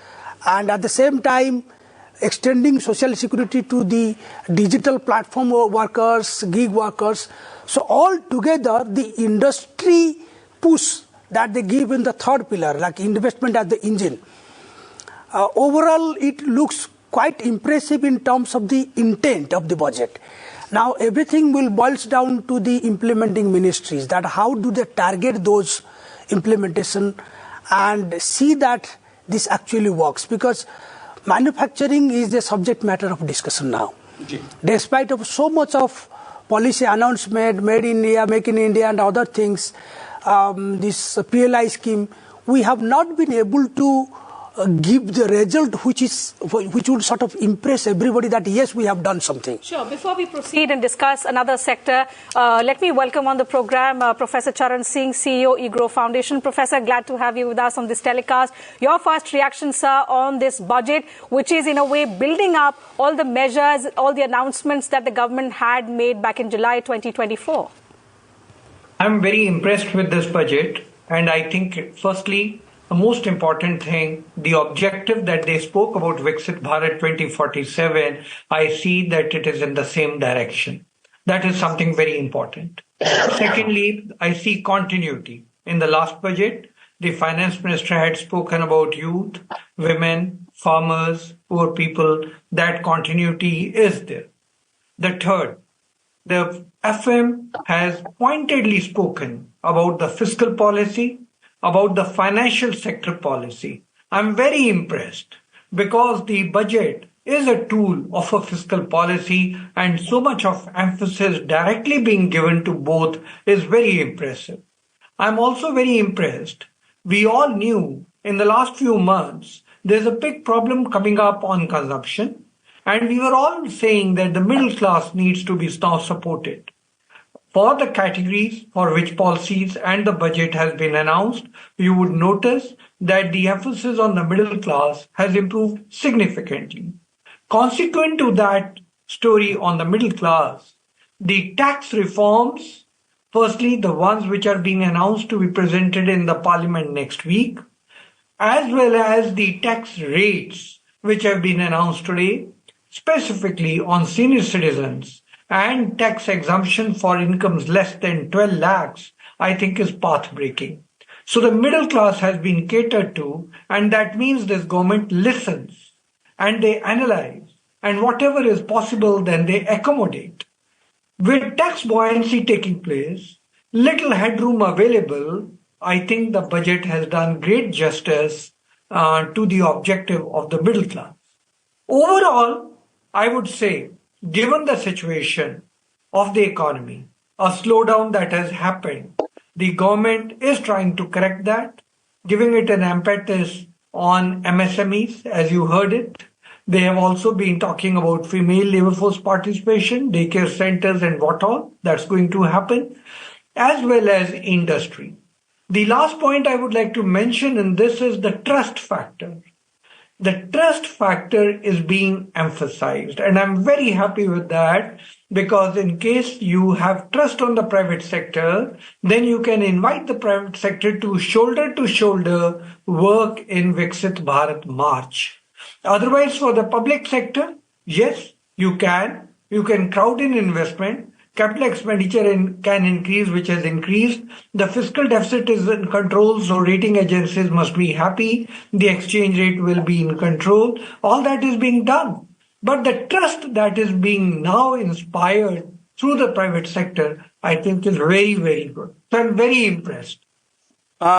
and at the same time, extending social security to the digital platform workers, gig workers. So all together, the industry push that they give in the third pillar, like investment as the engine, overall, it looks quite impressive in terms of the intent of the budget. Now, everything will boils down to the implementing ministries, that how do they target those implementation and see that this actually works. Because manufacturing is the subject matter of discussion now. Despite of so much of policy announcement, made in India, make in India and other things, this PLI scheme, we have not been able to give the result which would sort of impress everybody that yes, we have done something. Sure. Before we proceed and discuss another sector, let me welcome on the program Professor Charan Singh, CEO, eGrow Foundation. Professor, glad to have you with us on this telecast. Your first reaction, sir, on this budget, which is in a way building up all the measures, all the announcements that the government had made back in July 2024. I'm very impressed with this budget, and I think firstly, the most important thing, the objective that they spoke about, Viksit Bharat 2047, I see that it is in the same direction. That is something very important. Secondly, I see continuity. In the last budget, the finance minister had spoken about youth, women, farmers, poor people. That continuity is there. The third, the FM has pointedly spoken about the fiscal policy, about the financial sector policy. I'm very impressed because the budget is a tool of a fiscal policy and so much of emphasis directly being given to both is very impressive. I'm also very impressed. We all knew in the last few months there's a big problem coming up on consumption, and we were all saying that the middle class needs to be now supported. For the categories for which policies and the budget has been announced, you would notice that the emphasis on the middle class has improved significantly. Consequent to that story on the middle class, the tax reforms, firstly the ones which are being announced to be presented in the parliament next week, as well as the tax rates which have been announced today, specifically on senior citizens, and tax exemption for incomes less than 12 lakhs, I think is path-breaking. So the middle class has been catered to, and that means this government listens and they analyze, and whatever is possible, then they accommodate. With tax buoyancy taking place, little headroom available, I think the budget has done great justice to the objective of the middle class. Overall, I would say, given the situation of the economy, a slowdown that has happened, the government is trying to correct that, giving it an impetus on MSMEs, as you heard it. They have also been talking about female labor force participation, daycare centers and what all that's going to happen, as well as industry. The last point I would like to mention in this is the trust factor. The trust factor is being emphasized, and I'm very happy with that, because in case you have trust on the private sector, then you can invite the private sector to shoulder work in Viksit Bharat March. Otherwise, for the public sector, yes, you can crowd in investment, capital expenditure can increase, which has increased. The fiscal deficit is in control, so rating agencies must be happy. The exchange rate will be in control. All that is being done. But the trust that is being now inspired through the private sector, I think is very, very good. So I'm very impressed.